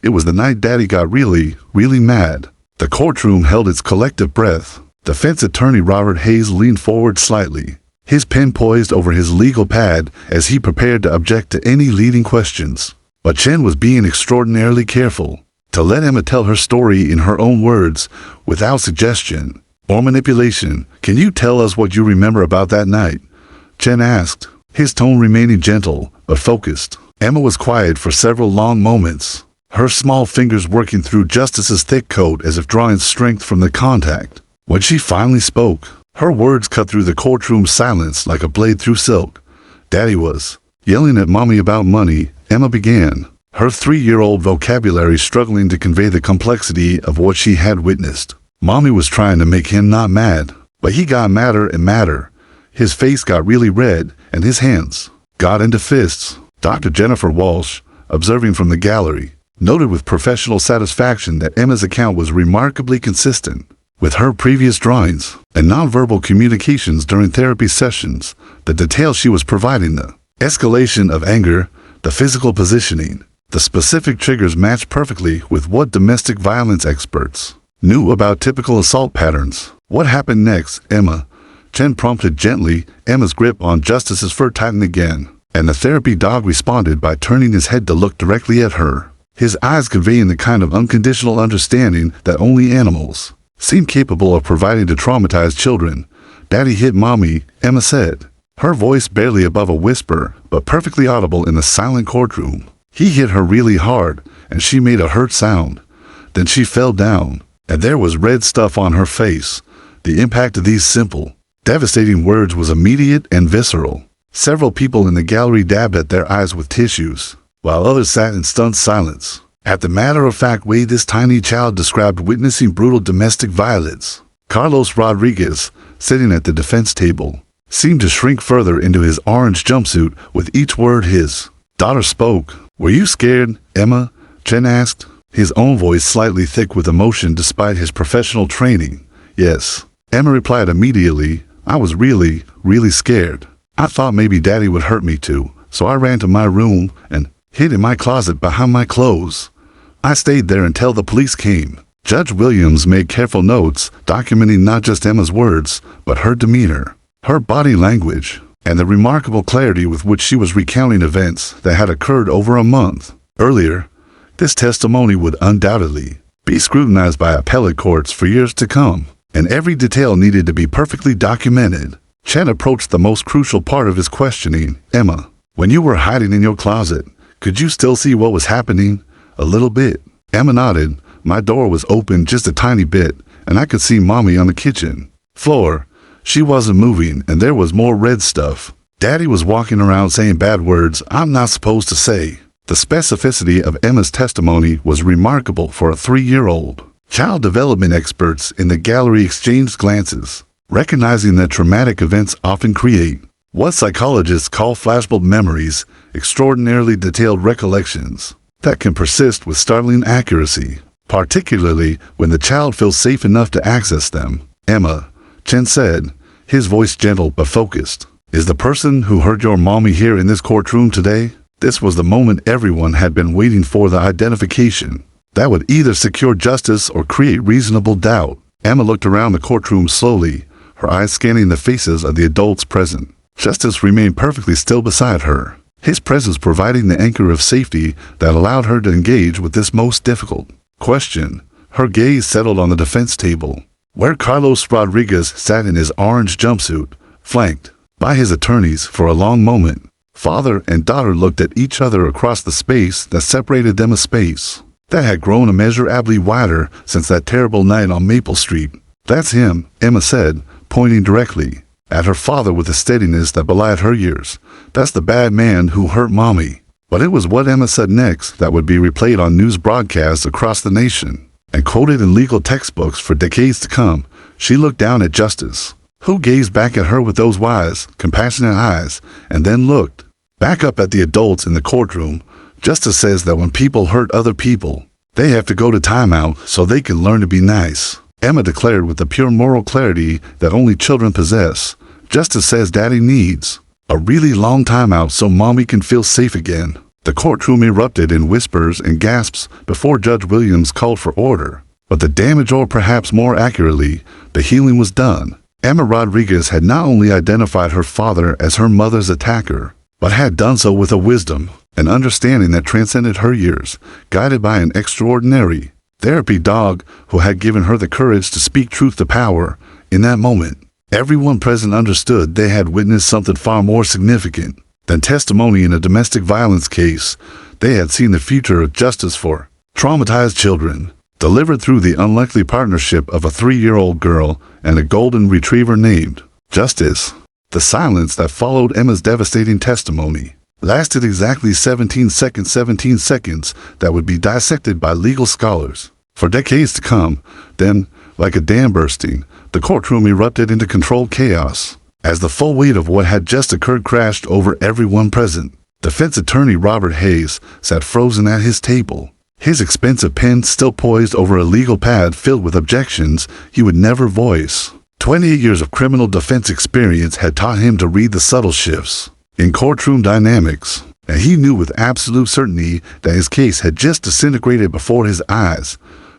Speaker 1: "It was the night Daddy got really, really mad." The courtroom held its collective breath. Defense attorney Robert Hayes leaned forward slightly, his pen poised over his legal pad as he prepared to object to any leading questions. But Chen was being extraordinarily careful to let Emma tell her story in her own words, without suggestion or manipulation. "Can you tell us what you remember about that night?" Chen asked, his tone remaining gentle but focused. Emma was quiet for several long moments, her small fingers working through Justice's thick coat as if drawing strength from the contact. When she finally spoke, her words cut through the courtroom silence like a blade through silk. "Daddy was yelling at mommy about money," Emma began, her 3-year-old vocabulary struggling to convey the complexity of what she had witnessed. "Mommy was trying to make him not mad, but he got madder and madder. His face got really red, and his hands got into fists." Dr. Jennifer Walsh, observing from the gallery, noted with professional satisfaction that Emma's account was remarkably consistent with her previous drawings and nonverbal communications during therapy sessions. The details she was providing, the escalation of anger, the physical positioning, the specific triggers matched perfectly with what domestic violence experts knew about typical assault patterns. What happened next, Emma? Chen prompted gently. Emma's grip on Justice's fur tightened again, and the therapy dog responded by turning his head to look directly at her, his eyes conveying the kind of unconditional understanding that only animals seem capable of providing to traumatized children. "Daddy hit Mommy," Emma said, her voice barely above a whisper, but perfectly audible in the silent courtroom. "He hit her really hard, and she made a hurt sound. Then she fell down, and there was red stuff on her face." The impact of these simple, devastating words was immediate and visceral. Several people in the gallery dabbed at their eyes with tissues, while others sat in stunned silence at the matter-of-fact way this tiny child described witnessing brutal domestic violence. Carlos Rodriguez, sitting at the defense table, seemed to shrink further into his orange jumpsuit with each word his daughter spoke. "Were you scared, Emma?" Chen asked, his own voice slightly thick with emotion despite his professional training. "Yes," Emma replied immediately. "I was really, really scared. I thought maybe Daddy would hurt me too, so I ran to my room and hid in my closet behind my clothes. I stayed there until the police came." Judge Williams made careful notes, documenting not just Emma's words, but her demeanor, her body language, and the remarkable clarity with which she was recounting events that had occurred over a month earlier. This testimony would undoubtedly be scrutinized by appellate courts for years to come, and every detail needed to be perfectly documented. Chen approached the most crucial part of his questioning. "Emma, when you were hiding in your closet, could you still see what was happening?" "A little bit." Emma nodded. "My door was open just a tiny bit, and I could see Mommy on the kitchen floor. She wasn't moving, and there was more red stuff. Daddy was walking around saying bad words I'm not supposed to say." The specificity of Emma's testimony was remarkable for a 3-year-old. Child development experts in the gallery exchanged glances, recognizing that traumatic events often create what psychologists call flashbulb memories, extraordinarily detailed recollections that can persist with startling accuracy, particularly when the child feels safe enough to access them. "Emma," Chen said, his voice gentle but focused, "is the person who hurt your mommy here in this courtroom today?" This was the moment everyone had been waiting for, the identification that would either secure justice or create reasonable doubt. Emma looked around the courtroom slowly, her eyes scanning the faces of the adults present. Justice remained perfectly still beside her, his presence providing the anchor of safety that allowed her to engage with this most difficult question. Her gaze settled on the defense table, where Carlos Rodriguez sat in his orange jumpsuit, flanked by his attorneys. For a long moment, father and daughter looked at each other across the space that separated them, a space that had grown immeasurably wider since that terrible night on Maple Street. "That's him," Emma said, pointing directly at her father with a steadiness that belied her years. "That's the bad man who hurt Mommy." But it was what Emma said next that would be replayed on news broadcasts across the nation and quoted in legal textbooks for decades to come. She looked down at Justice, who gazed back at her with those wise, compassionate eyes, and then looked back up at the adults in the courtroom. "Justice says that when people hurt other people, they have to go to timeout so they can learn to be nice," Emma declared with the pure moral clarity that only children possess. "Justice says Daddy needs a really long timeout so Mommy can feel safe again." The courtroom erupted in whispers and gasps before Judge Williams called for order. But the damage, or perhaps more accurately, the healing, was done. Emma Rodriguez had not only identified her father as her mother's attacker, but had done so with a wisdom, an understanding that transcended her years, guided by an extraordinary therapy dog who had given her the courage to speak truth to power. In that moment, everyone present understood they had witnessed something far more significant than testimony in a domestic violence case. They had seen the future of justice for traumatized children, delivered through the unlikely partnership of a 3-year-old girl and a golden retriever named Justice. The silence that followed Emma's devastating testimony lasted exactly 17 seconds that would be dissected by legal scholars for decades to come. Then, like a dam bursting, the courtroom erupted into controlled chaos as the full weight of what had just occurred crashed over everyone present. Defense attorney Robert Hayes sat frozen at his table, his expensive pen still poised over a legal pad filled with objections he would never voice. 28 years of criminal defense experience had taught him to read the subtle shifts in courtroom dynamics, and he knew with absolute certainty that his case had just disintegrated before his eyes.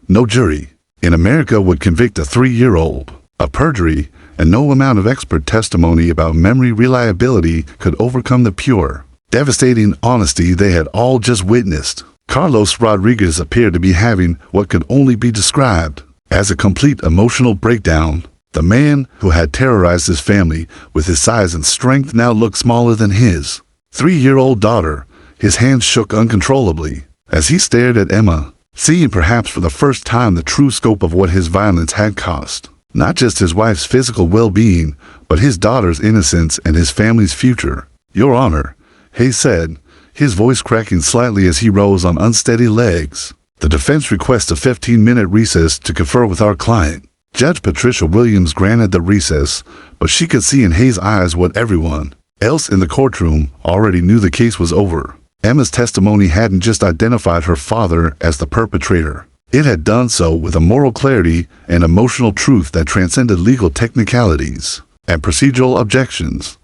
Speaker 1: No jury in America would convict a 3-year-old of perjury, and no amount of expert testimony about memory reliability could overcome the pure, devastating honesty they had all just witnessed. Carlos Rodriguez appeared to be having what could only be described as a complete emotional breakdown. The man who had terrorized his family with his size and strength now looked smaller than his 3-year-old daughter. His hands shook uncontrollably as he stared at Emma, seeing perhaps for the first time the true scope of what his violence had cost. Not just his wife's physical well-being, but his daughter's innocence and his family's future. "Your Honor," Hayes said, his voice cracking slightly as he rose on unsteady legs. "The defense requests a 15-minute recess to confer with our client." Judge Patricia Williams granted the recess, but she could see in Hayes' eyes what everyone else in the courtroom already knew: the case was over. Emma's testimony hadn't just identified her father as the perpetrator. It had done so with a moral clarity and emotional truth that transcended legal technicalities and procedural objections.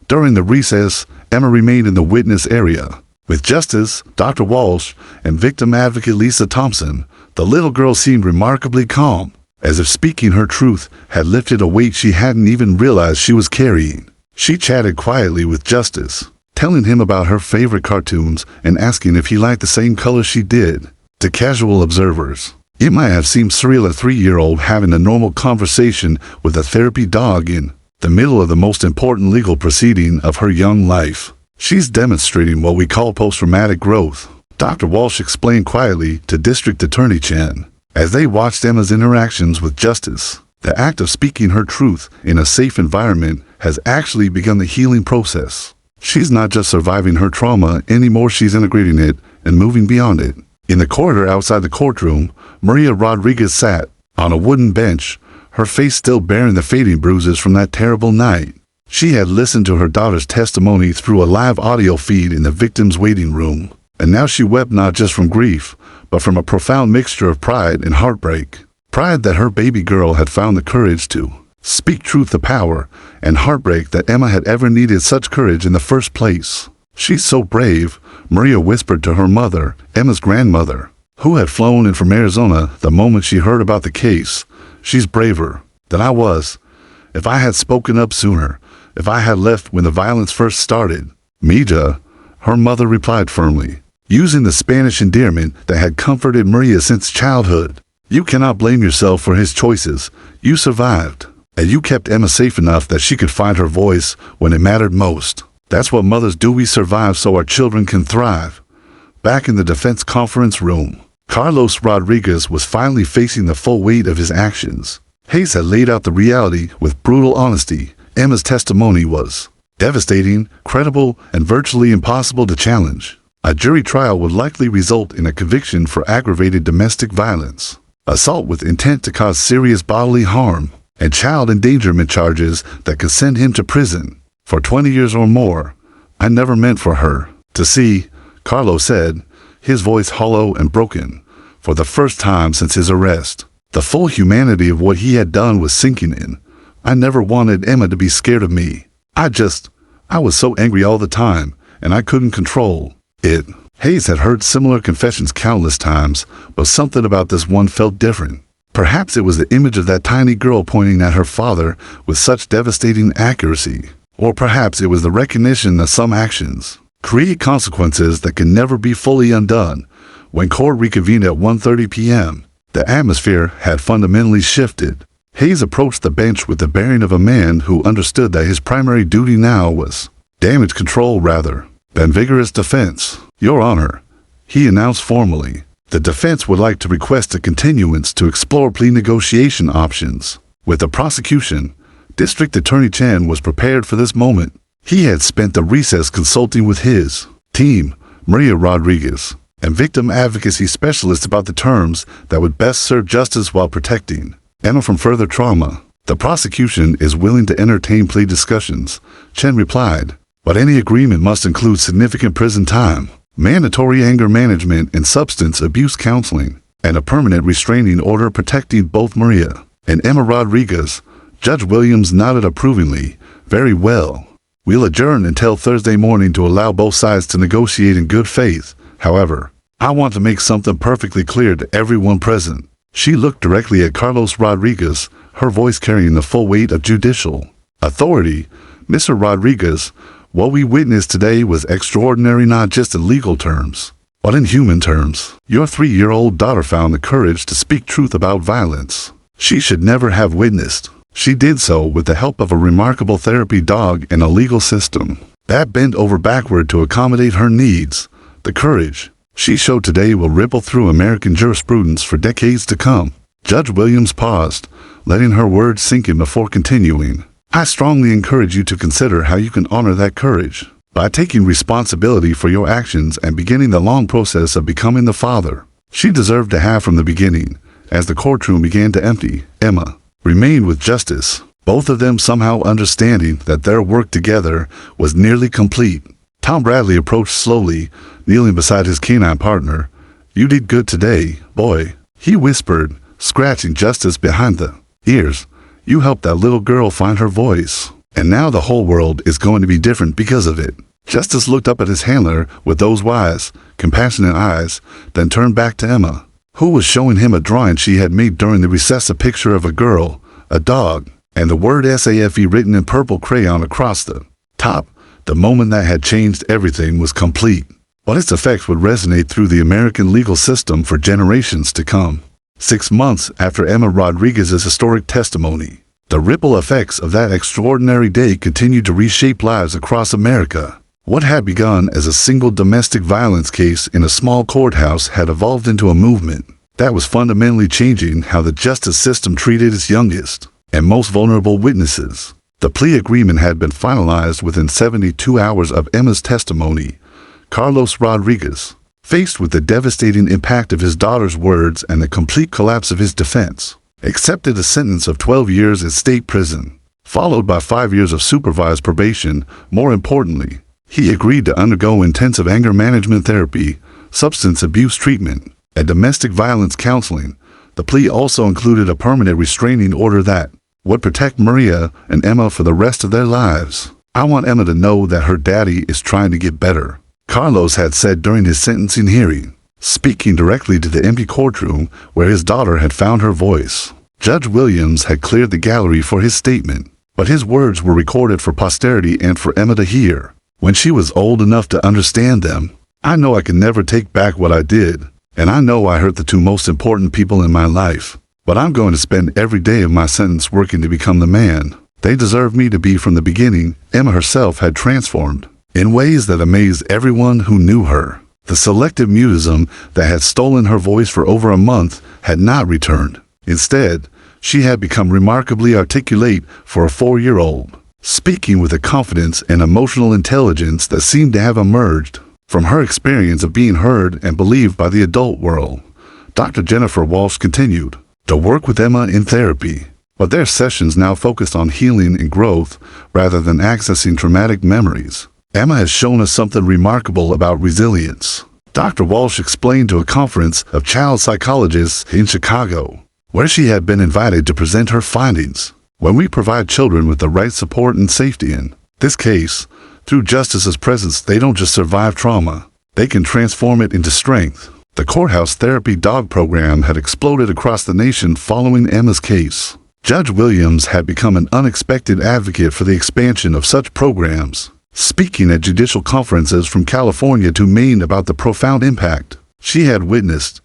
Speaker 1: During the recess, Emma remained in the witness area with Justice Dr. Walsh and victim advocate Lisa Thompson. The little girl seemed remarkably calm, as if speaking her truth had lifted a weight she hadn't even realized she was carrying. She chatted quietly with Justice, telling him about her favorite cartoons and asking if he liked the same color she did. To casual observers, it might have seemed surreal, a 3-year-old having a normal conversation with a therapy dog in the middle of the most important legal proceeding of her young life. "She's demonstrating what we call post-traumatic growth," Dr. Walsh explained quietly to District Attorney Chen as they watched Emma's interactions with Justice. "The act of speaking her truth in a safe environment has actually begun the healing process. She's not just surviving her trauma anymore, she's integrating it and moving beyond it." In the corridor outside the courtroom, Maria Rodriguez sat on a wooden bench, her face still bearing the fading bruises from that terrible night. She had listened to her daughter's testimony through a live audio feed in the victim's waiting room, and now she wept not just from grief, but from a profound mixture of pride and heartbreak. Pride that her baby girl had found the courage to speak truth to power, and heartbreak that Emma had ever needed such courage in the first place. "She's so brave," Maria whispered to her mother, Emma's grandmother, who had flown in from Arizona the moment she heard about the case. "She's braver than I was. If I had spoken up sooner, if I had left when the violence first started." "Mija," her mother replied firmly, using the Spanish endearment that had comforted Maria since childhood. "You cannot blame yourself for his choices. You survived, and you kept Emma safe enough that she could find her voice when it mattered most. That's what mothers do. We survive so our children can thrive." Back in the defense conference room, Carlos Rodriguez was finally facing the full weight of his actions. Hayes had laid out the reality with brutal honesty. Emma's testimony was devastating, credible, and virtually impossible to challenge. A jury trial would likely result in a conviction for aggravated domestic violence, assault with intent to cause serious bodily harm, and child endangerment charges that could send him to prison for 20 years or more. "I never meant for her to see," Carlos said, his voice hollow and broken. For the first time since his arrest, the full humanity of what he had done was sinking in. "I never wanted Emma to be scared of me. I was so angry all the time, and I couldn't control it." Hayes had heard similar confessions countless times, but something about this one felt different. Perhaps it was the image of that tiny girl pointing at her father with such devastating accuracy. Or perhaps it was the recognition that some actions create consequences that can never be fully undone. When court reconvened at 1:30 p.m., the atmosphere had fundamentally shifted. Hayes approached the bench with the bearing of a man who understood that his primary duty now was damage control rather than vigorous defense. "Your Honor," he announced formally, "the defense would like to request a continuance to explore plea negotiation options with the prosecution." District Attorney Chen was prepared for this moment. He had spent the recess consulting with his team, Maria Rodriguez, and victim advocacy specialists about the terms that would best serve justice while protecting Emma from further trauma. "The prosecution is willing to entertain plea discussions," Chen replied, "but any agreement must include significant prison time." mandatory anger management and substance abuse counseling, and a permanent restraining order protecting both Maria and Emma Rodriguez. Judge Williams nodded approvingly. Very well. We'll adjourn until Thursday morning to allow both sides to negotiate in good faith. However, I want to make something perfectly clear to everyone present. She looked directly at Carlos Rodriguez, her voice carrying the full weight of judicial authority. Mr. Rodriguez, what we witnessed today was extraordinary not just in legal terms, but in human terms. Your 3-year-old daughter found the courage to speak truth about violence she should never have witnessed. She did so with the help of a remarkable therapy dog and a legal system that bent over backward to accommodate her needs. The courage she showed today will ripple through American jurisprudence for decades to come. Judge Williams paused, letting her words sink in before continuing. I strongly encourage you to consider how you can honor that courage by taking responsibility for your actions and beginning the long process of becoming the father she deserved to have from the beginning. As the courtroom began to empty, Emma remained with Justice, both of them somehow understanding that their work together was nearly complete. Tom Bradley approached slowly, kneeling beside his canine partner. You did good today, boy, he whispered, scratching Justice behind the ears. You helped that little girl find her voice, and now the whole world is going to be different because of it. Justice looked up at his handler with those wise, compassionate eyes, then turned back to Emma, who was showing him a drawing she had made during the recess, a picture of a girl, a dog, and the word SAFE written in purple crayon across the top. The moment that had changed everything was complete, but its effects would resonate through the American legal system for generations to come. 6 months after Emma Rodriguez's historic testimony, the ripple effects of that extraordinary day continued to reshape lives across America. What had begun as a single domestic violence case in a small courthouse had evolved into a movement that was fundamentally changing how the justice system treated its youngest and most vulnerable witnesses. The plea agreement had been finalized within 72 hours of Emma's testimony. Carlos Rodriguez, faced with the devastating impact of his daughter's words and the complete collapse of his defense, accepted a sentence of 12 years in state prison, followed by 5 years of supervised probation. More importantly, he agreed to undergo intensive anger management therapy, substance abuse treatment, and domestic violence counseling. The plea also included a permanent restraining order that would protect Maria and Emma for the rest of their lives. I want Emma to know that her daddy is trying to get better, Carlos had said during his sentencing hearing, speaking directly to the empty courtroom where his daughter had found her voice. Judge Williams had cleared the gallery for his statement, but his words were recorded for posterity and for Emma to hear when she was old enough to understand them. I know I can never take back what I did, and I know I hurt the 2 most important people in my life, but I'm going to spend every day of my sentence working to become the man they deserve me to be from the beginning. Emma herself had transformed in ways that amazed everyone who knew her. The selective mutism that had stolen her voice for over a month had not returned. Instead, she had become remarkably articulate for a 4-year-old, speaking with a confidence and emotional intelligence that seemed to have emerged from her experience of being heard and believed by the adult world. Dr. Jennifer Walsh continued to work with Emma in therapy, but their sessions now focused on healing and growth rather than accessing traumatic memories. Emma has shown us something remarkable about resilience, Dr. Walsh explained to a conference of child psychologists in Chicago, where she had been invited to present her findings. When we provide children with the right support and safety in this case, through Justice's presence, they don't just survive trauma, they can transform it into strength. The courthouse therapy dog program had exploded across the nation following Emma's case. Judge Williams had become an unexpected advocate for the expansion of such programs, speaking at judicial conferences from California to Maine about the profound impact she had witnessed.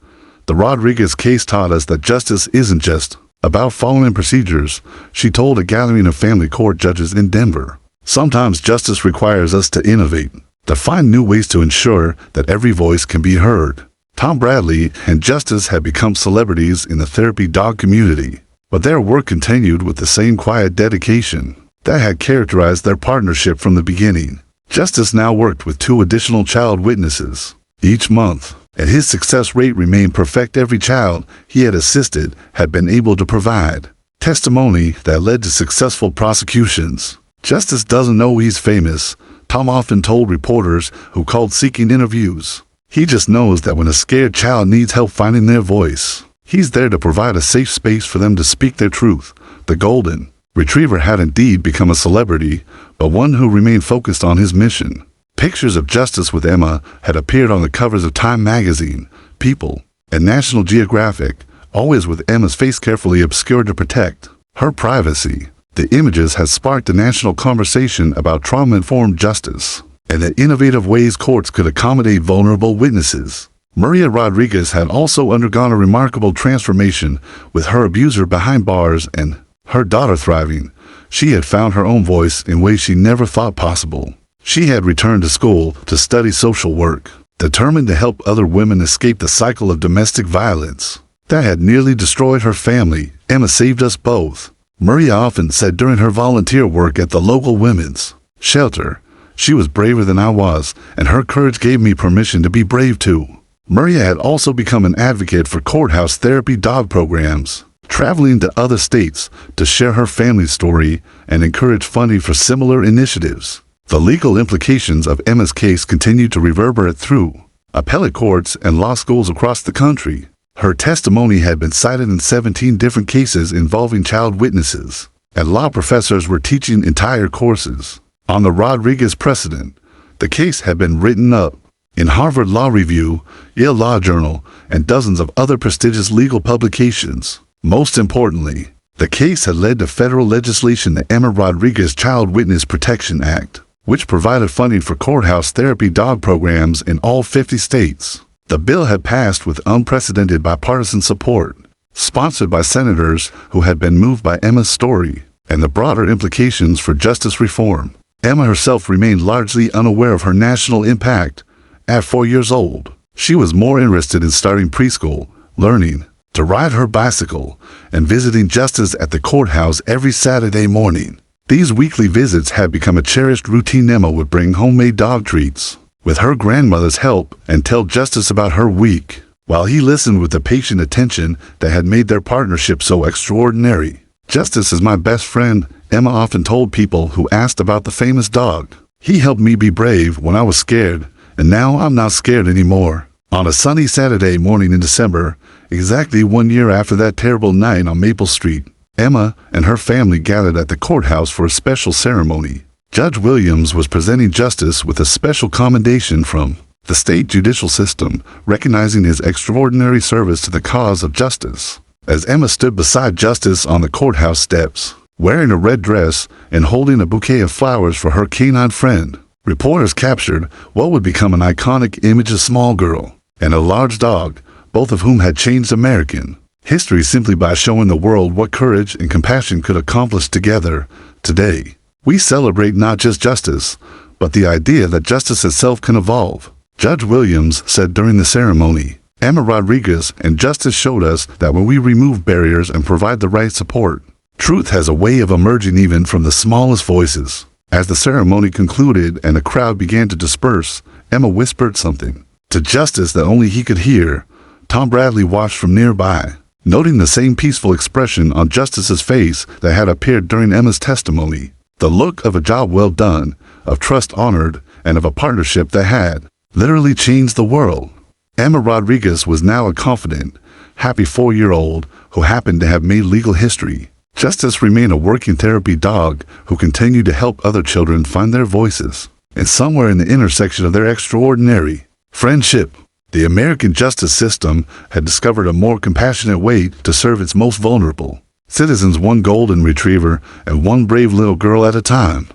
Speaker 1: The Rodriguez case taught us that justice isn't just about following procedures, she told a gathering of family court judges in Denver. Sometimes justice requires us to innovate, to find new ways to ensure that every voice can be heard. Tom Bradley and Justice had become celebrities in the therapy dog community, but their work continued with the same quiet dedication that had characterized their partnership from the beginning. Justice now worked with 2 additional child witnesses each month, and his success rate remained perfect. Every child he had assisted had been able to provide testimony that led to successful prosecutions. Justice doesn't know he's famous, Tom often told reporters who called seeking interviews. He just knows that when a scared child needs help finding their voice, he's there to provide a safe space for them to speak their truth. The Golden Retriever had indeed become a celebrity, but one who remained focused on his mission. Pictures of Justice with Emma had appeared on the covers of Time magazine, People, and National Geographic, always with Emma's face carefully obscured to protect her privacy. The images had sparked a national conversation about trauma-informed justice and the innovative ways courts could accommodate vulnerable witnesses. Maria Rodriguez had also undergone a remarkable transformation, with her abuser behind bars and her daughter thriving. She had found her own voice in ways she never thought possible. She had returned to school to study social work, determined to help other women escape the cycle of domestic violence that had nearly destroyed her family. Emma saved us both, Maria often said during her volunteer work at the local women's shelter. She was braver than I was, and her courage gave me permission to be brave too. Maria had also become an advocate for courthouse therapy dog programs, traveling to other states to share her family's story and encourage funding for similar initiatives. The legal implications of Emma's case continued to reverberate through appellate courts and law schools across the country. Her testimony had been cited in 17 different cases involving child witnesses, and law professors were teaching entire courses on the Rodriguez precedent. The case had been written up in Harvard Law Review, Yale Law Journal, and dozens of other prestigious legal publications. Most importantly, the case had led to federal legislation, the Emma Rodriguez Child Witness Protection Act, which provided funding for courthouse therapy dog programs in all 50 states. The bill had passed with unprecedented bipartisan support, sponsored by senators who had been moved by Emma's story and the broader implications for justice reform. Emma herself remained largely unaware of her national impact. At 4 years old, she was more interested in starting preschool, learning to ride her bicycle, and visiting Justice at the courthouse every Saturday morning. These weekly visits had become a cherished routine. Emma would bring homemade dog treats with her grandmother's help and tell Justice about her week, while he listened with the patient attention that had made their partnership so extraordinary. Justice is my best friend, Emma often told people who asked about the famous dog. He helped me be brave when I was scared, and now I'm not scared anymore. On a sunny Saturday morning in December, exactly 1 year after that terrible night on Maple Street, Emma and her family gathered at the courthouse for a special ceremony. Judge Williams was presenting Justice with a special commendation from the state judicial system, recognizing his extraordinary service to the cause of justice. As Emma stood beside Justice on the courthouse steps, wearing a red dress and holding a bouquet of flowers for her canine friend, reporters captured what would become an iconic image: a small girl and a large dog, both of whom had changed American history simply by showing the world what courage and compassion could accomplish together. Today, we celebrate not just justice, but the idea that justice itself can evolve, Judge Williams said during the ceremony. Emma Rodriguez and Justice showed us that when we remove barriers and provide the right support, truth has a way of emerging even from the smallest voices. As the ceremony concluded and the crowd began to disperse, Emma whispered something to Justice that only he could hear. Tom Bradley watched from nearby, noting the same peaceful expression on Justice's face that had appeared during Emma's testimony. The look of a job well done, of trust honored, and of a partnership that had literally changed the world. Emma Rodriguez was now a confident, happy 4-year-old who happened to have made legal history. Justice remained a working therapy dog who continued to help other children find their voices. And somewhere in the intersection of their extraordinary friendship, the American justice system had discovered a more compassionate way to serve its most vulnerable citizens, one golden retriever and one brave little girl at a time.